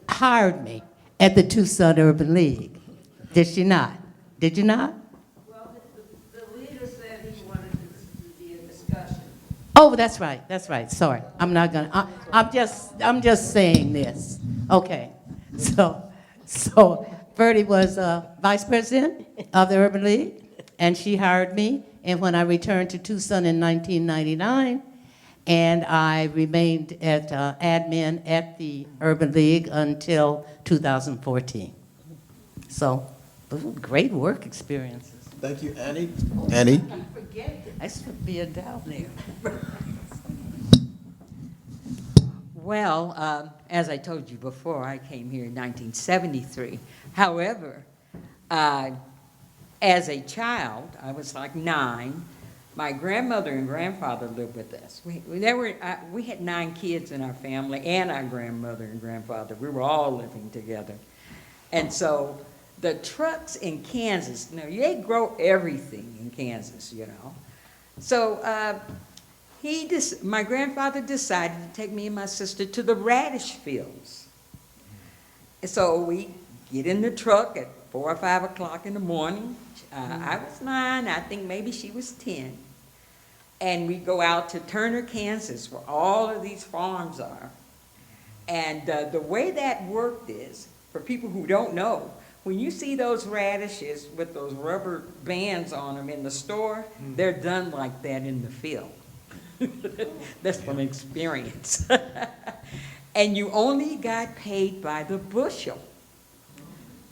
hired me at the Tucson Urban League. Did she not? Did you not? Well, the leader said he wanted this to be a discussion. Oh, that's right. That's right. Sorry, I'm not gonna. I'm just saying this. Okay. So Bertie was vice president of the Urban League, and she hired me. And when I returned to Tucson in 1999, and I remained at admin at the Urban League until 2014. So. Those were great work experiences. Thank you, Annie. Annie? Thanks for being down there. Well, as I told you before, I came here in 1973. However, as a child, I was like 9. My grandmother and grandfather lived with us. We had 9 kids in our family, and our grandmother and grandfather. We were all living together. And so the trucks in Kansas, they grow everything in Kansas, So my grandfather decided to take me and my sister to the radish fields. So we get in the truck at 4 or 5 o'clock in the morning. I was 9, I think maybe she was 10. And we go out to Turner, Kansas, where all of these farms are. And the way that worked is, for people who don't know, when you see those radishes with those rubber bands on them in the store, they're done like that in the field. That's from experience. And you only got paid by the bushel.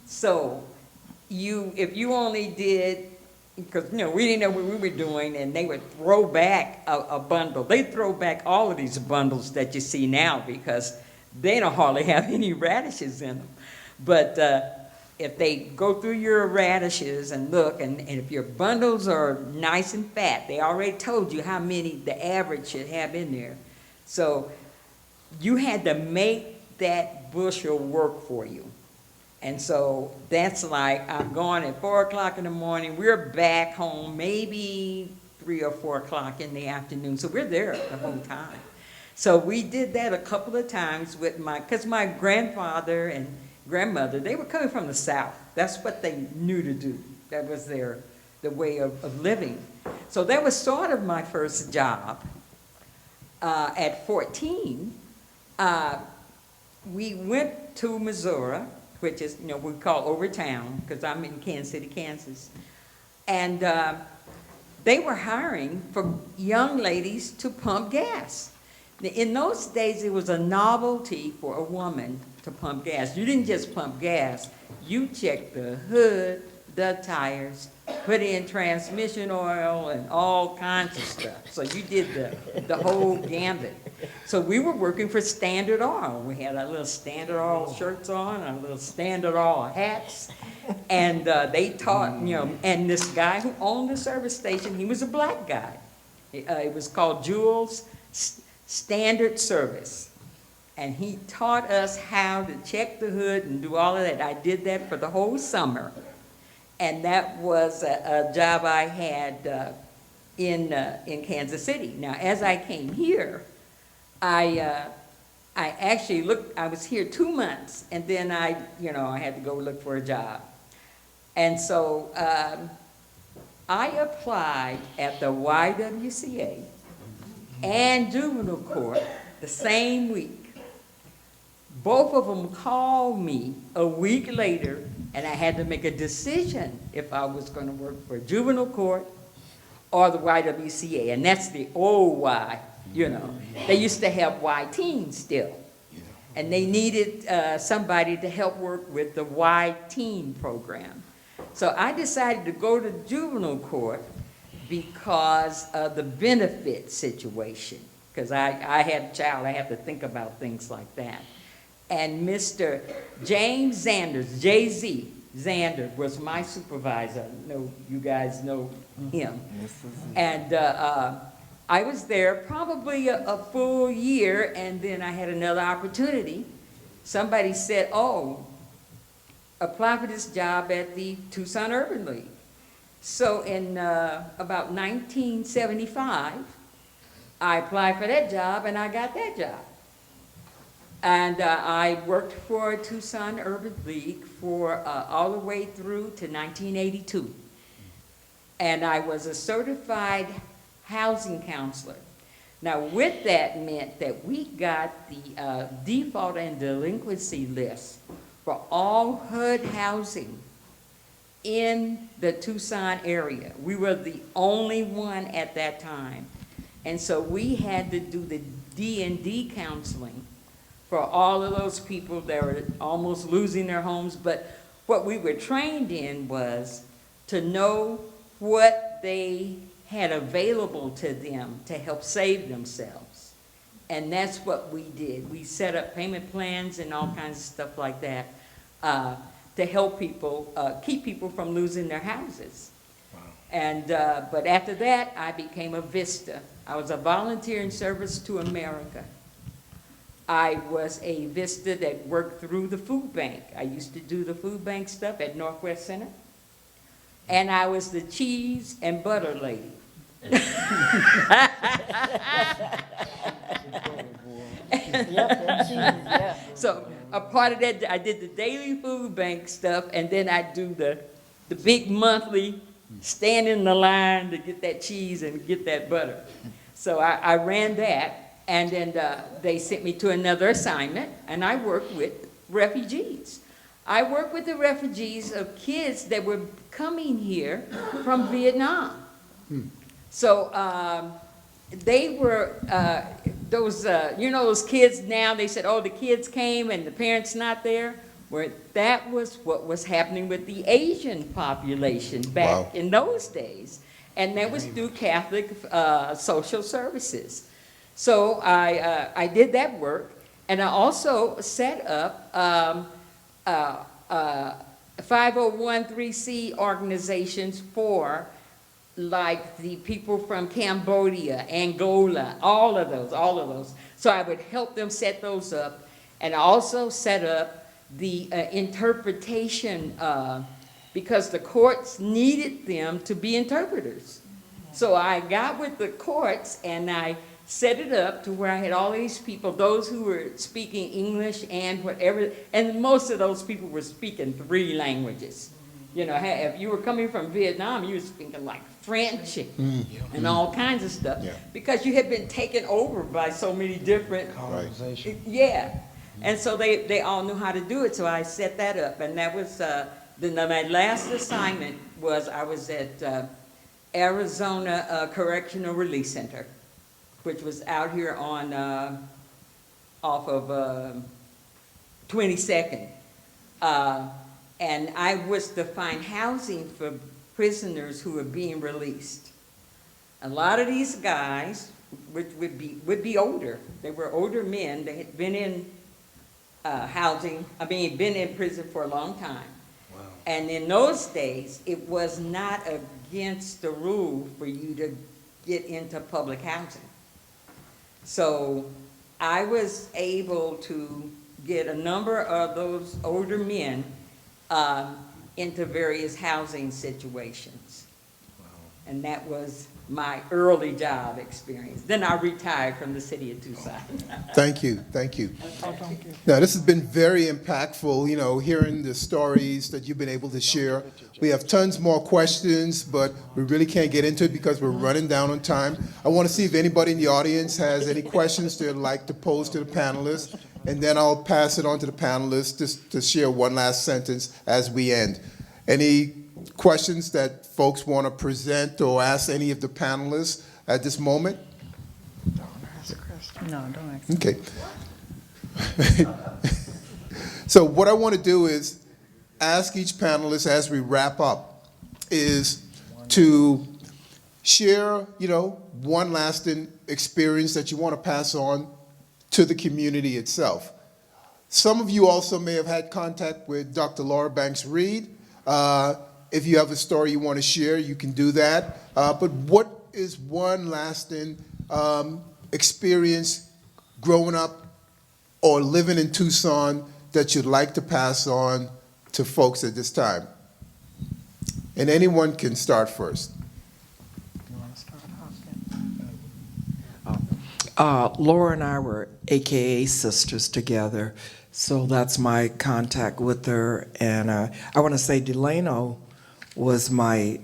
So if you only did, because we didn't know what we were doing, and they would throw back a bundle. They throw back all of these bundles that you see now because they don't hardly have any radishes in them. But if they go through your radishes and look, and if your bundles are nice and fat, they already told you how many the average should have in there. So you had to make that bushel work for you. And so that's like, I'm going at 4 o'clock in the morning, we're back home maybe 3 or 4 o'clock in the afternoon, so we're there the whole time. So we did that a couple of times with because my grandfather and grandmother, they were coming from the South. That's what they knew to do. That was the way of living. So that was sort of my first job. At 14, we went to Missouri, which is, we call Overtown, because I'm in Kansas City, Kansas. And they were hiring for young ladies to pump gas. In those days, it was a novelty for a woman to pump gas. You didn't just pump gas. You checked the hood, the tires, put in transmission oil and all kinds of stuff. So you did the whole gambit. So we were working for Standard Oil. We had our little Standard Oil shirts on, our little Standard Oil hats. And they taught, and this guy who owned the service station, he was a black guy. It was called Jules Standard Service. And he taught us how to check the hood and do all of that. I did that for the whole summer. And that was a job I had in Kansas City. Now, as I came here, I actually I was here 2 months, and then I had to go look for a job. And so I applied at the YWCA and juvenile court the same week. Both of them called me a week later, and I had to make a decision if I was going to work for juvenile court or the YWCA, and that's the old Y, They used to have Y-Teen still, and they needed somebody to help work with the Y-Teen program. So I decided to go to juvenile court because of the benefit situation, because I had a child, I have to think about things like that. And Mr. James Zanders, J.Z. Zander, was my supervisor. I know you guys know him. And I was there probably a full year, and then I had another opportunity. Somebody said, apply for this job at the Tucson Urban League. So in about 1975, I applied for that job, and I got that job. And I worked for Tucson Urban League for all the way through to 1982. And I was a certified housing counselor. Now, with that meant that we got the default and delinquency list for all HUD housing in the Tucson area. We were the only one at that time. And so we had to do the D&D counseling for all of those people that were almost losing their homes. But what we were trained in was to know what they had available to them to help save themselves. And that's what we did. We set up payment plans and all kinds of stuff like that to help people, keep people from losing their houses. Wow. And, but after that, I became a VISTA. I was a volunteer in service to America. I was a VISTA that worked through the food bank. I used to do the food bank stuff at Northwest Center. And I was the cheese and butter lady. So a part of that, I did the daily food bank stuff, and then I do the big monthly stand in the line to get that cheese and get that butter. So I ran that. And then they sent me to another assignment, and I worked with refugees. I worked with the refugees of kids that were coming here from Vietnam. So they were, those kids now, they said, the kids came and the parents not there. Well, that was what was happening with the Asian population back in those days. And that was through Catholic Social Services. So I did that work, and I also set up 501(c) organizations for like the people from Cambodia, Angola, all of those. So I would help them set those up, and also set up the interpretation, because the courts needed them to be interpreters. So I got with the courts and I set it up to where I had all these people, those who were speaking English and whatever, and most of those people were speaking 3 languages. You know, if you were coming from Vietnam, you were speaking like French and all kinds of stuff, because you had been taken over by so many different Colonization. Yeah, and so they all knew how to do it. So I set that up, and that was my last assignment was I was at Arizona Correctional Release Center, which was out here on off of 22nd. And I was to find housing for prisoners who were being released. A lot of these guys, which would be older, they were older men, they had been in been in prison for a long time. Wow. And in those days, it was not against the rule for you to get into public housing. So I was able to get a number of those older men into various housing situations. Wow. And that was my early job experience. Then I retired from the city of Tucson. Thank you, thank you. Now, this has been very impactful, you know, hearing the stories that you've been able to share. We have tons more questions, but we really can't get into it because we're running down on time. I want to see if anybody in the audience has any questions they'd like to pose to the panelists, and then I'll pass it on to the panelists just to share one last sentence as we end. Any questions that folks want to present or ask any of the panelists at this moment? No, don't ask. Okay. So what I want to do is ask each panelist as we wrap up is to share, you know, one lasting experience that you want to pass on to the community itself. Some of you also may have had contact with Dr. Laura Banks-Reed. If you have a story you want to share, you can do that. But what is one lasting experience growing up or living in Tucson that you'd like to pass on to folks at this time? And anyone can start first. You want to start, Laura and I were AKA sisters together, so that's my contact with her. And I want to say Delano was my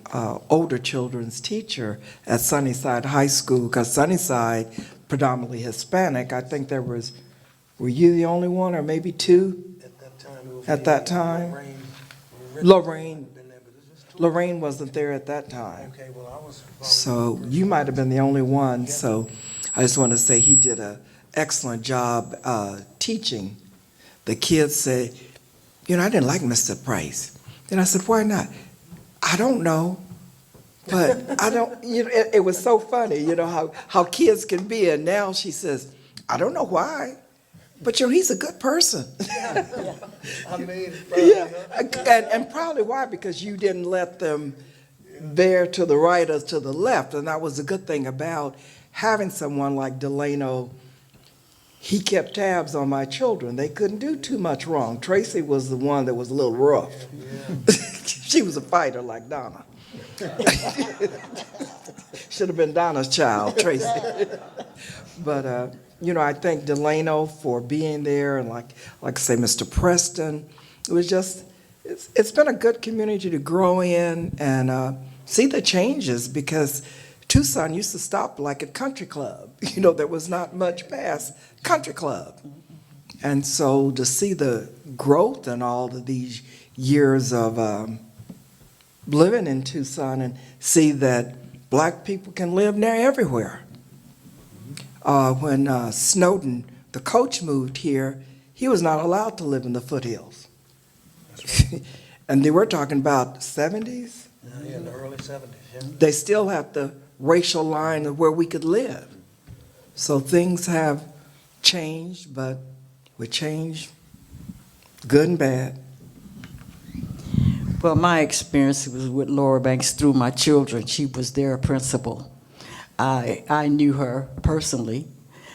older children's teacher at Sunnyside High School, because Sunnyside, predominantly Hispanic. I think were you the only one or maybe 2? At that time? Lorraine wasn't there at that time. Okay, well, I was. So you might have been the only one. So I just want to say he did an excellent job teaching. The kids say, you know, I didn't like Mr. Price. Then I said, why not? I don't know, but I don't, you know, it was so funny, you know, how kids can be. And now she says, I don't know why, but you know, he's a good person. I mean, And probably why, because you didn't let them veer to the right or to the left. And that was a good thing about having someone like Delano. He kept tabs on my children. They couldn't do too much wrong. Tracy was the one that was a little rough. She was a fighter like Donna. Should have been Donna's child, Tracy. But, you know, I thank Delano for being there, and like I say, Mr. Preston. It was just, it's been a good community to grow in and see the changes, because Tucson used to stop like at country club. You know, there was not much past country club. And so to see the growth in all of these years of living in Tucson and see that black people can live near everywhere. When Snowden, the coach, moved here, he was not allowed to live in the foothills. Right. And they were talking about 70s. Yeah, in the early 70s, yeah. They still have the racial line of where we could live. So things have changed, but we change good and bad. Well, my experience was with Laura Banks through my children. She was their principal. I knew her personally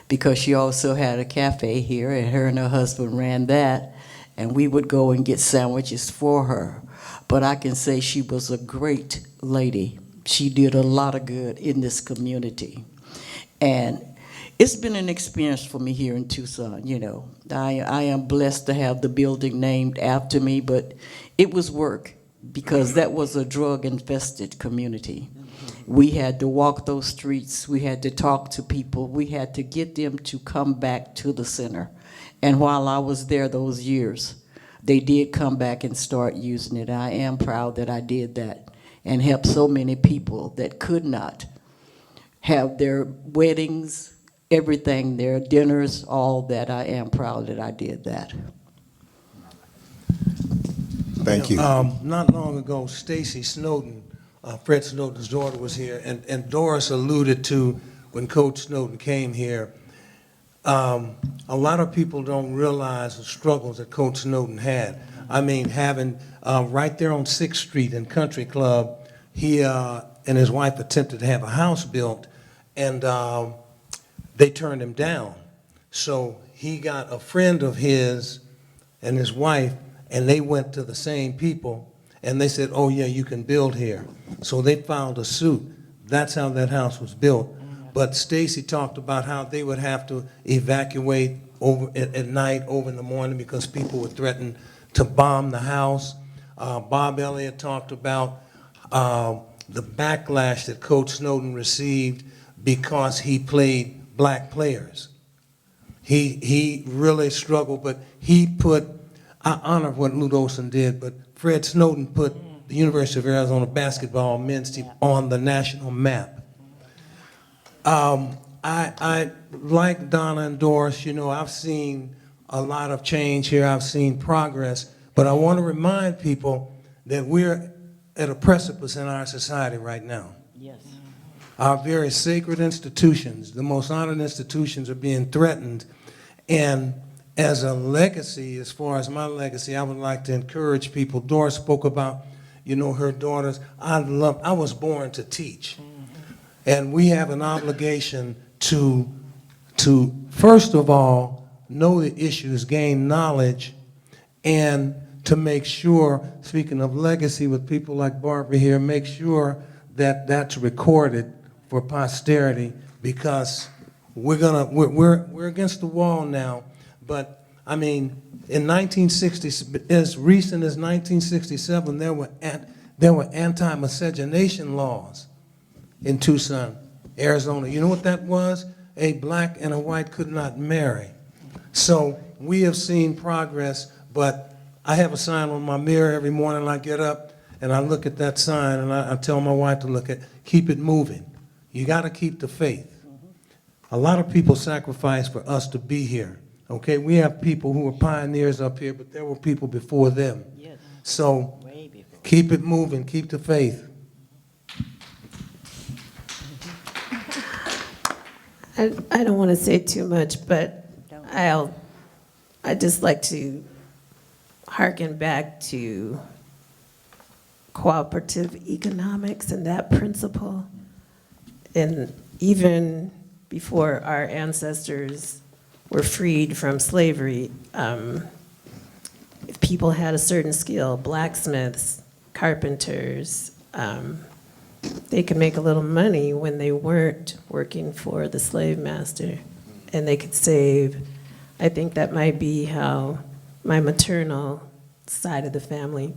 because she also had a cafe here, and her and her husband ran that, and we would go and get sandwiches for her. But I can say she was a great lady. She did a lot of good in this community. And it's been an experience for me here in Tucson, you know. I am blessed to have the building named after me, but it was work because that was a drug-infested community. We had to walk those streets. We had to talk to people. We had to get them to come back to the center. And while I was there those years, they did come back and start using it. I am proud that I did that and helped so many people that could not have their weddings, everything, their dinners, all that. I am proud that I did that. Thank you. Not long ago, Stacy Snowden, Fred Snowden's daughter, was here, and Doris alluded to when Coach Snowden came here. A lot of people don't realize the struggles that Coach Snowden had. I mean, having right there on 6th Street in Country Club, he and his wife attempted to have a house built, and they turned him down. So he got a friend of his and his wife, and they went to the same people, and they said, oh yeah, you can build here. So they filed a suit. That's how that house was built. But Stacy talked about how they would have to evacuate over at night, over in the morning, because people would threaten to bomb the house. Bob Elliott talked about the backlash that Coach Snowden received because he played black players. He really struggled, but he put, I honor what Lute Olson did, but Fred Snowden put the University of Arizona basketball men's team on the national map. I like Donna and Doris, you know, I've seen a lot of change here, I've seen progress, but I want to remind people that we're at a precipice in our society right now. Yes. Our very sacred institutions, the most honored institutions, are being threatened. And as a legacy, as far as my legacy, I would like to encourage people. Doris spoke about, you know, her daughters. I was born to teach. And we have an obligation to first of all, know the issues, gain knowledge, and to make sure, speaking of legacy with people like Barbara here, make sure that that's recorded for posterity, because we're against the wall now. But I mean, in 1960, as recent as 1967, there were anti-miscegenation laws in Tucson, Arizona. You know what that was? A black and a white could not marry. So we have seen progress, but I have a sign on my mirror every morning I get up, and I look at that sign, and I tell my wife to look at, keep it moving. You got to keep the faith. A lot of people sacrifice for us to be here. Okay, we have people who were pioneers up here, but there were people before them. Yes. So keep it moving, keep the faith. I don't want to say too much, but I'd just like to harken back to cooperative economics and that principle. And even before our ancestors were freed from slavery, if people had a certain skill, blacksmiths, carpenters, they could make a little money when they weren't working for the slave master, and they could save. I think that might be how my maternal side of the family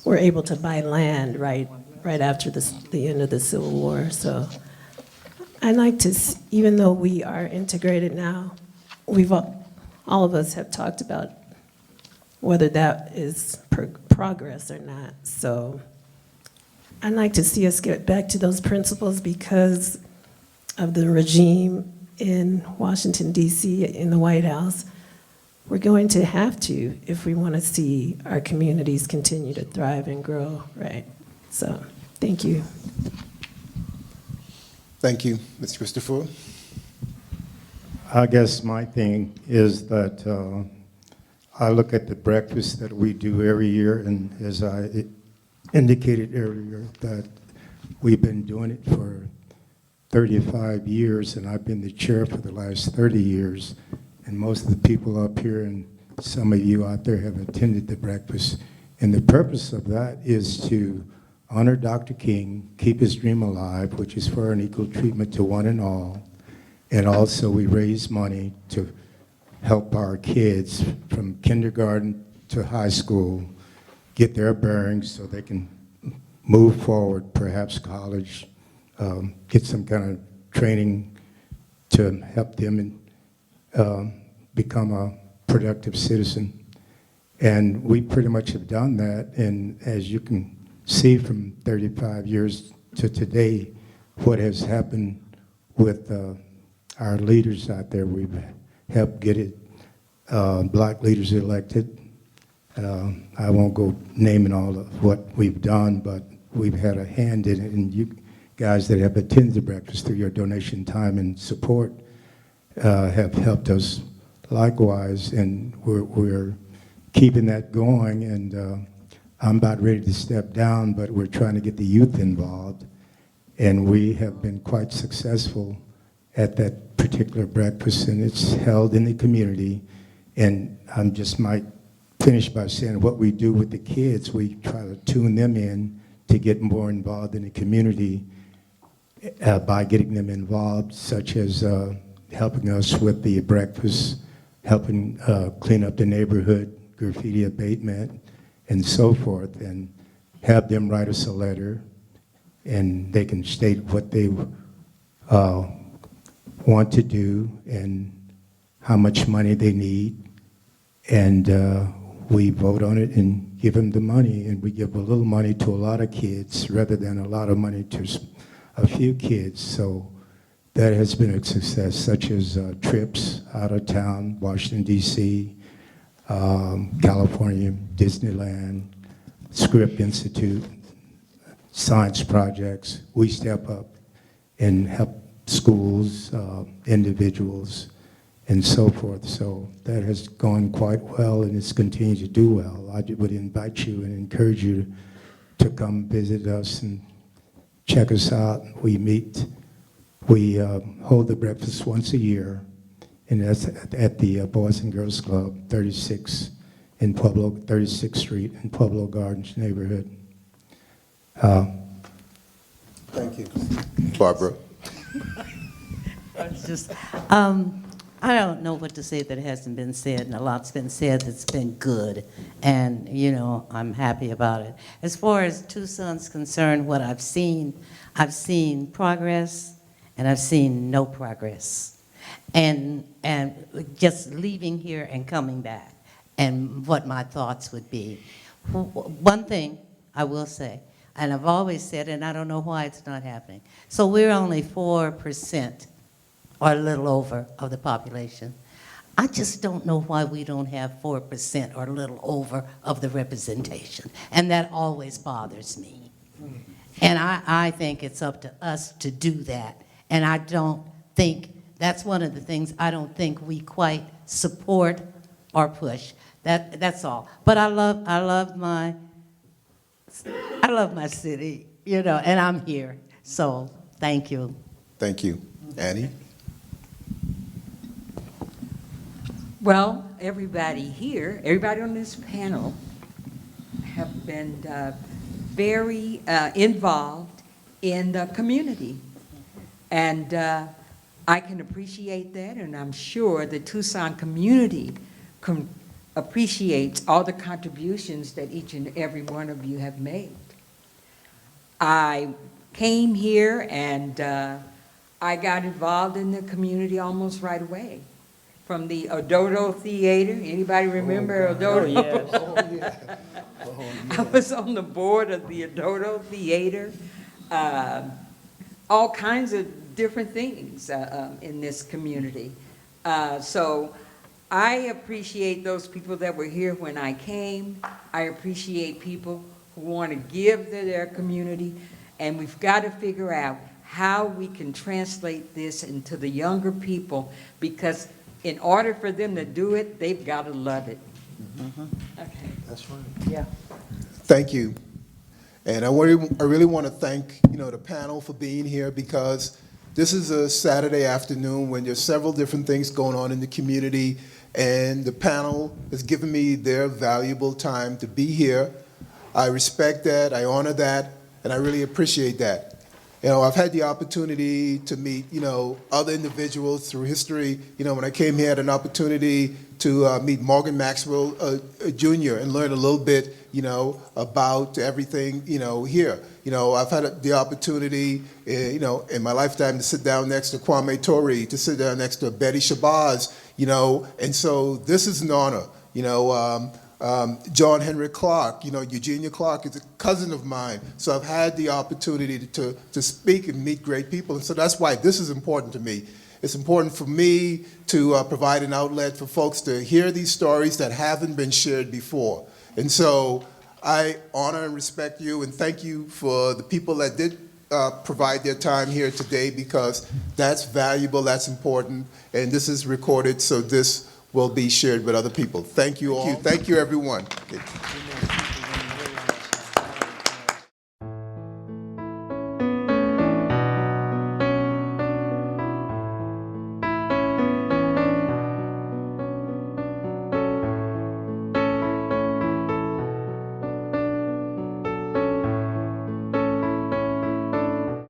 were able to buy land right after the end of the Civil War. So I'd like to, even though we are integrated now, all of us have talked about whether that is progress or not. So I'd like to see us get back to those principles because of the regime in Washington, D.C., in the White House. We're going to have to if we want to see our communities continue to thrive and grow, right? So, thank you. Thank you, Mr. Christopher. I guess my thing is that I look at the breakfast that we do every year, and as I indicated earlier, that we've been doing it for 35 years, and I've been the chair for the last 30 years. And most of the people up here and some of you out there have attended the breakfast. And the purpose of that is to honor Dr. King, keep his dream alive, which is fair and equal treatment to one and all. And also we raise money to help our kids from kindergarten to high school get their bearings so they can move forward, perhaps college, get some kind of training to help them become a productive citizen. And we pretty much have done that, and as you can see from 35 years to today, what has happened with our leaders out there. We've helped get it, black leaders elected. I won't go naming all of what we've done, but we've had a hand in it, and you guys that have attended the breakfast through your donation time and support have helped us likewise, and we're keeping that going, and I'm about ready to step down, but we're trying to get the youth involved, and we have been quite successful at that particular breakfast, and it's held in the community, and I just might finish by saying what we do with the kids, we try to tune them in to get more involved in the community by getting them involved, such as helping us with the breakfast, helping clean up the neighborhood, graffiti abatement, and so forth, and have them write us a letter, and they can state what they want to do and how much money they need, and we vote on it and give them the money, and we give a little money to a lot of kids rather than a lot of money to a few kids. So that has been a success, such as trips out of town, Washington, D.C., California, Disneyland, Script Institute, science projects. We step up and help schools, individuals, and so forth. So that has gone quite well, and it's continued to do well. I would invite you and encourage you to come visit us and check us out. We hold the breakfast once a year, and that's at the Boys and Girls Club, 36th Street in Pueblo Gardens neighborhood. Thank you. Barbara. It's just, I don't know what to say that hasn't been said, and a lot's been said that's been good, and, you know, I'm happy about it. As far as Tucson's concerned, what I've seen progress, and I've seen no progress. And just leaving here and coming back, and what my thoughts would be. One thing I will say, and I've always said, and I don't know why it's not happening. So we're only 4%, or a little over, of the population. I just don't know why we don't have 4% or a little over of the representation, and that always bothers me. And I think it's up to us to do that, and I don't think, that's one of the things I don't think we quite support or push. That's all. But I love my city, you know, and I'm here. So thank you. Thank you. Annie? Well, everybody here, everybody on this panel have been very involved in the community. And I can appreciate that, and I'm sure the Tucson community appreciates all the contributions that each and every one of you have made. I came here and I got involved in the community almost right away. From the Ododo Theater, anybody remember Ododo? Oh, yes. I was on the board of the Ododo Theater, all kinds of different things in this community. So I appreciate those people that were here when I came. I appreciate people who want to give to their community, and we've got to figure out how we can translate this into the younger people, because in order for them to do it, they've got to love it. Mm-hmm. Okay. That's right. Yeah. Thank you. And I really want to thank, the panel for being here, because This is a Saturday afternoon when there's several different things going on in the community, and the panel has given me their valuable time to be here. I respect that, I honor that, and I really appreciate that. You know, I've had the opportunity to meet, other individuals through history. When I came here, I had an opportunity to meet Morgan Maxwell Jr. and learn a little bit, about everything, here. I've had the opportunity, in my lifetime to sit down next to Kwame Ture, to sit down next to Betty Shabazz, and so this is an honor. John Henry Clark, Eugenia Clark is a cousin of mine, so I've had the opportunity to speak and meet great people, and so that's why this is important to me. It's important for me to provide an outlet for folks to hear these stories that haven't been shared before. And so I honor and respect you, and thank you for the people that did provide their time here today, because that's valuable, that's important, and this is recorded, so this will be shared with other people. Thank you all. Thank you, everyone.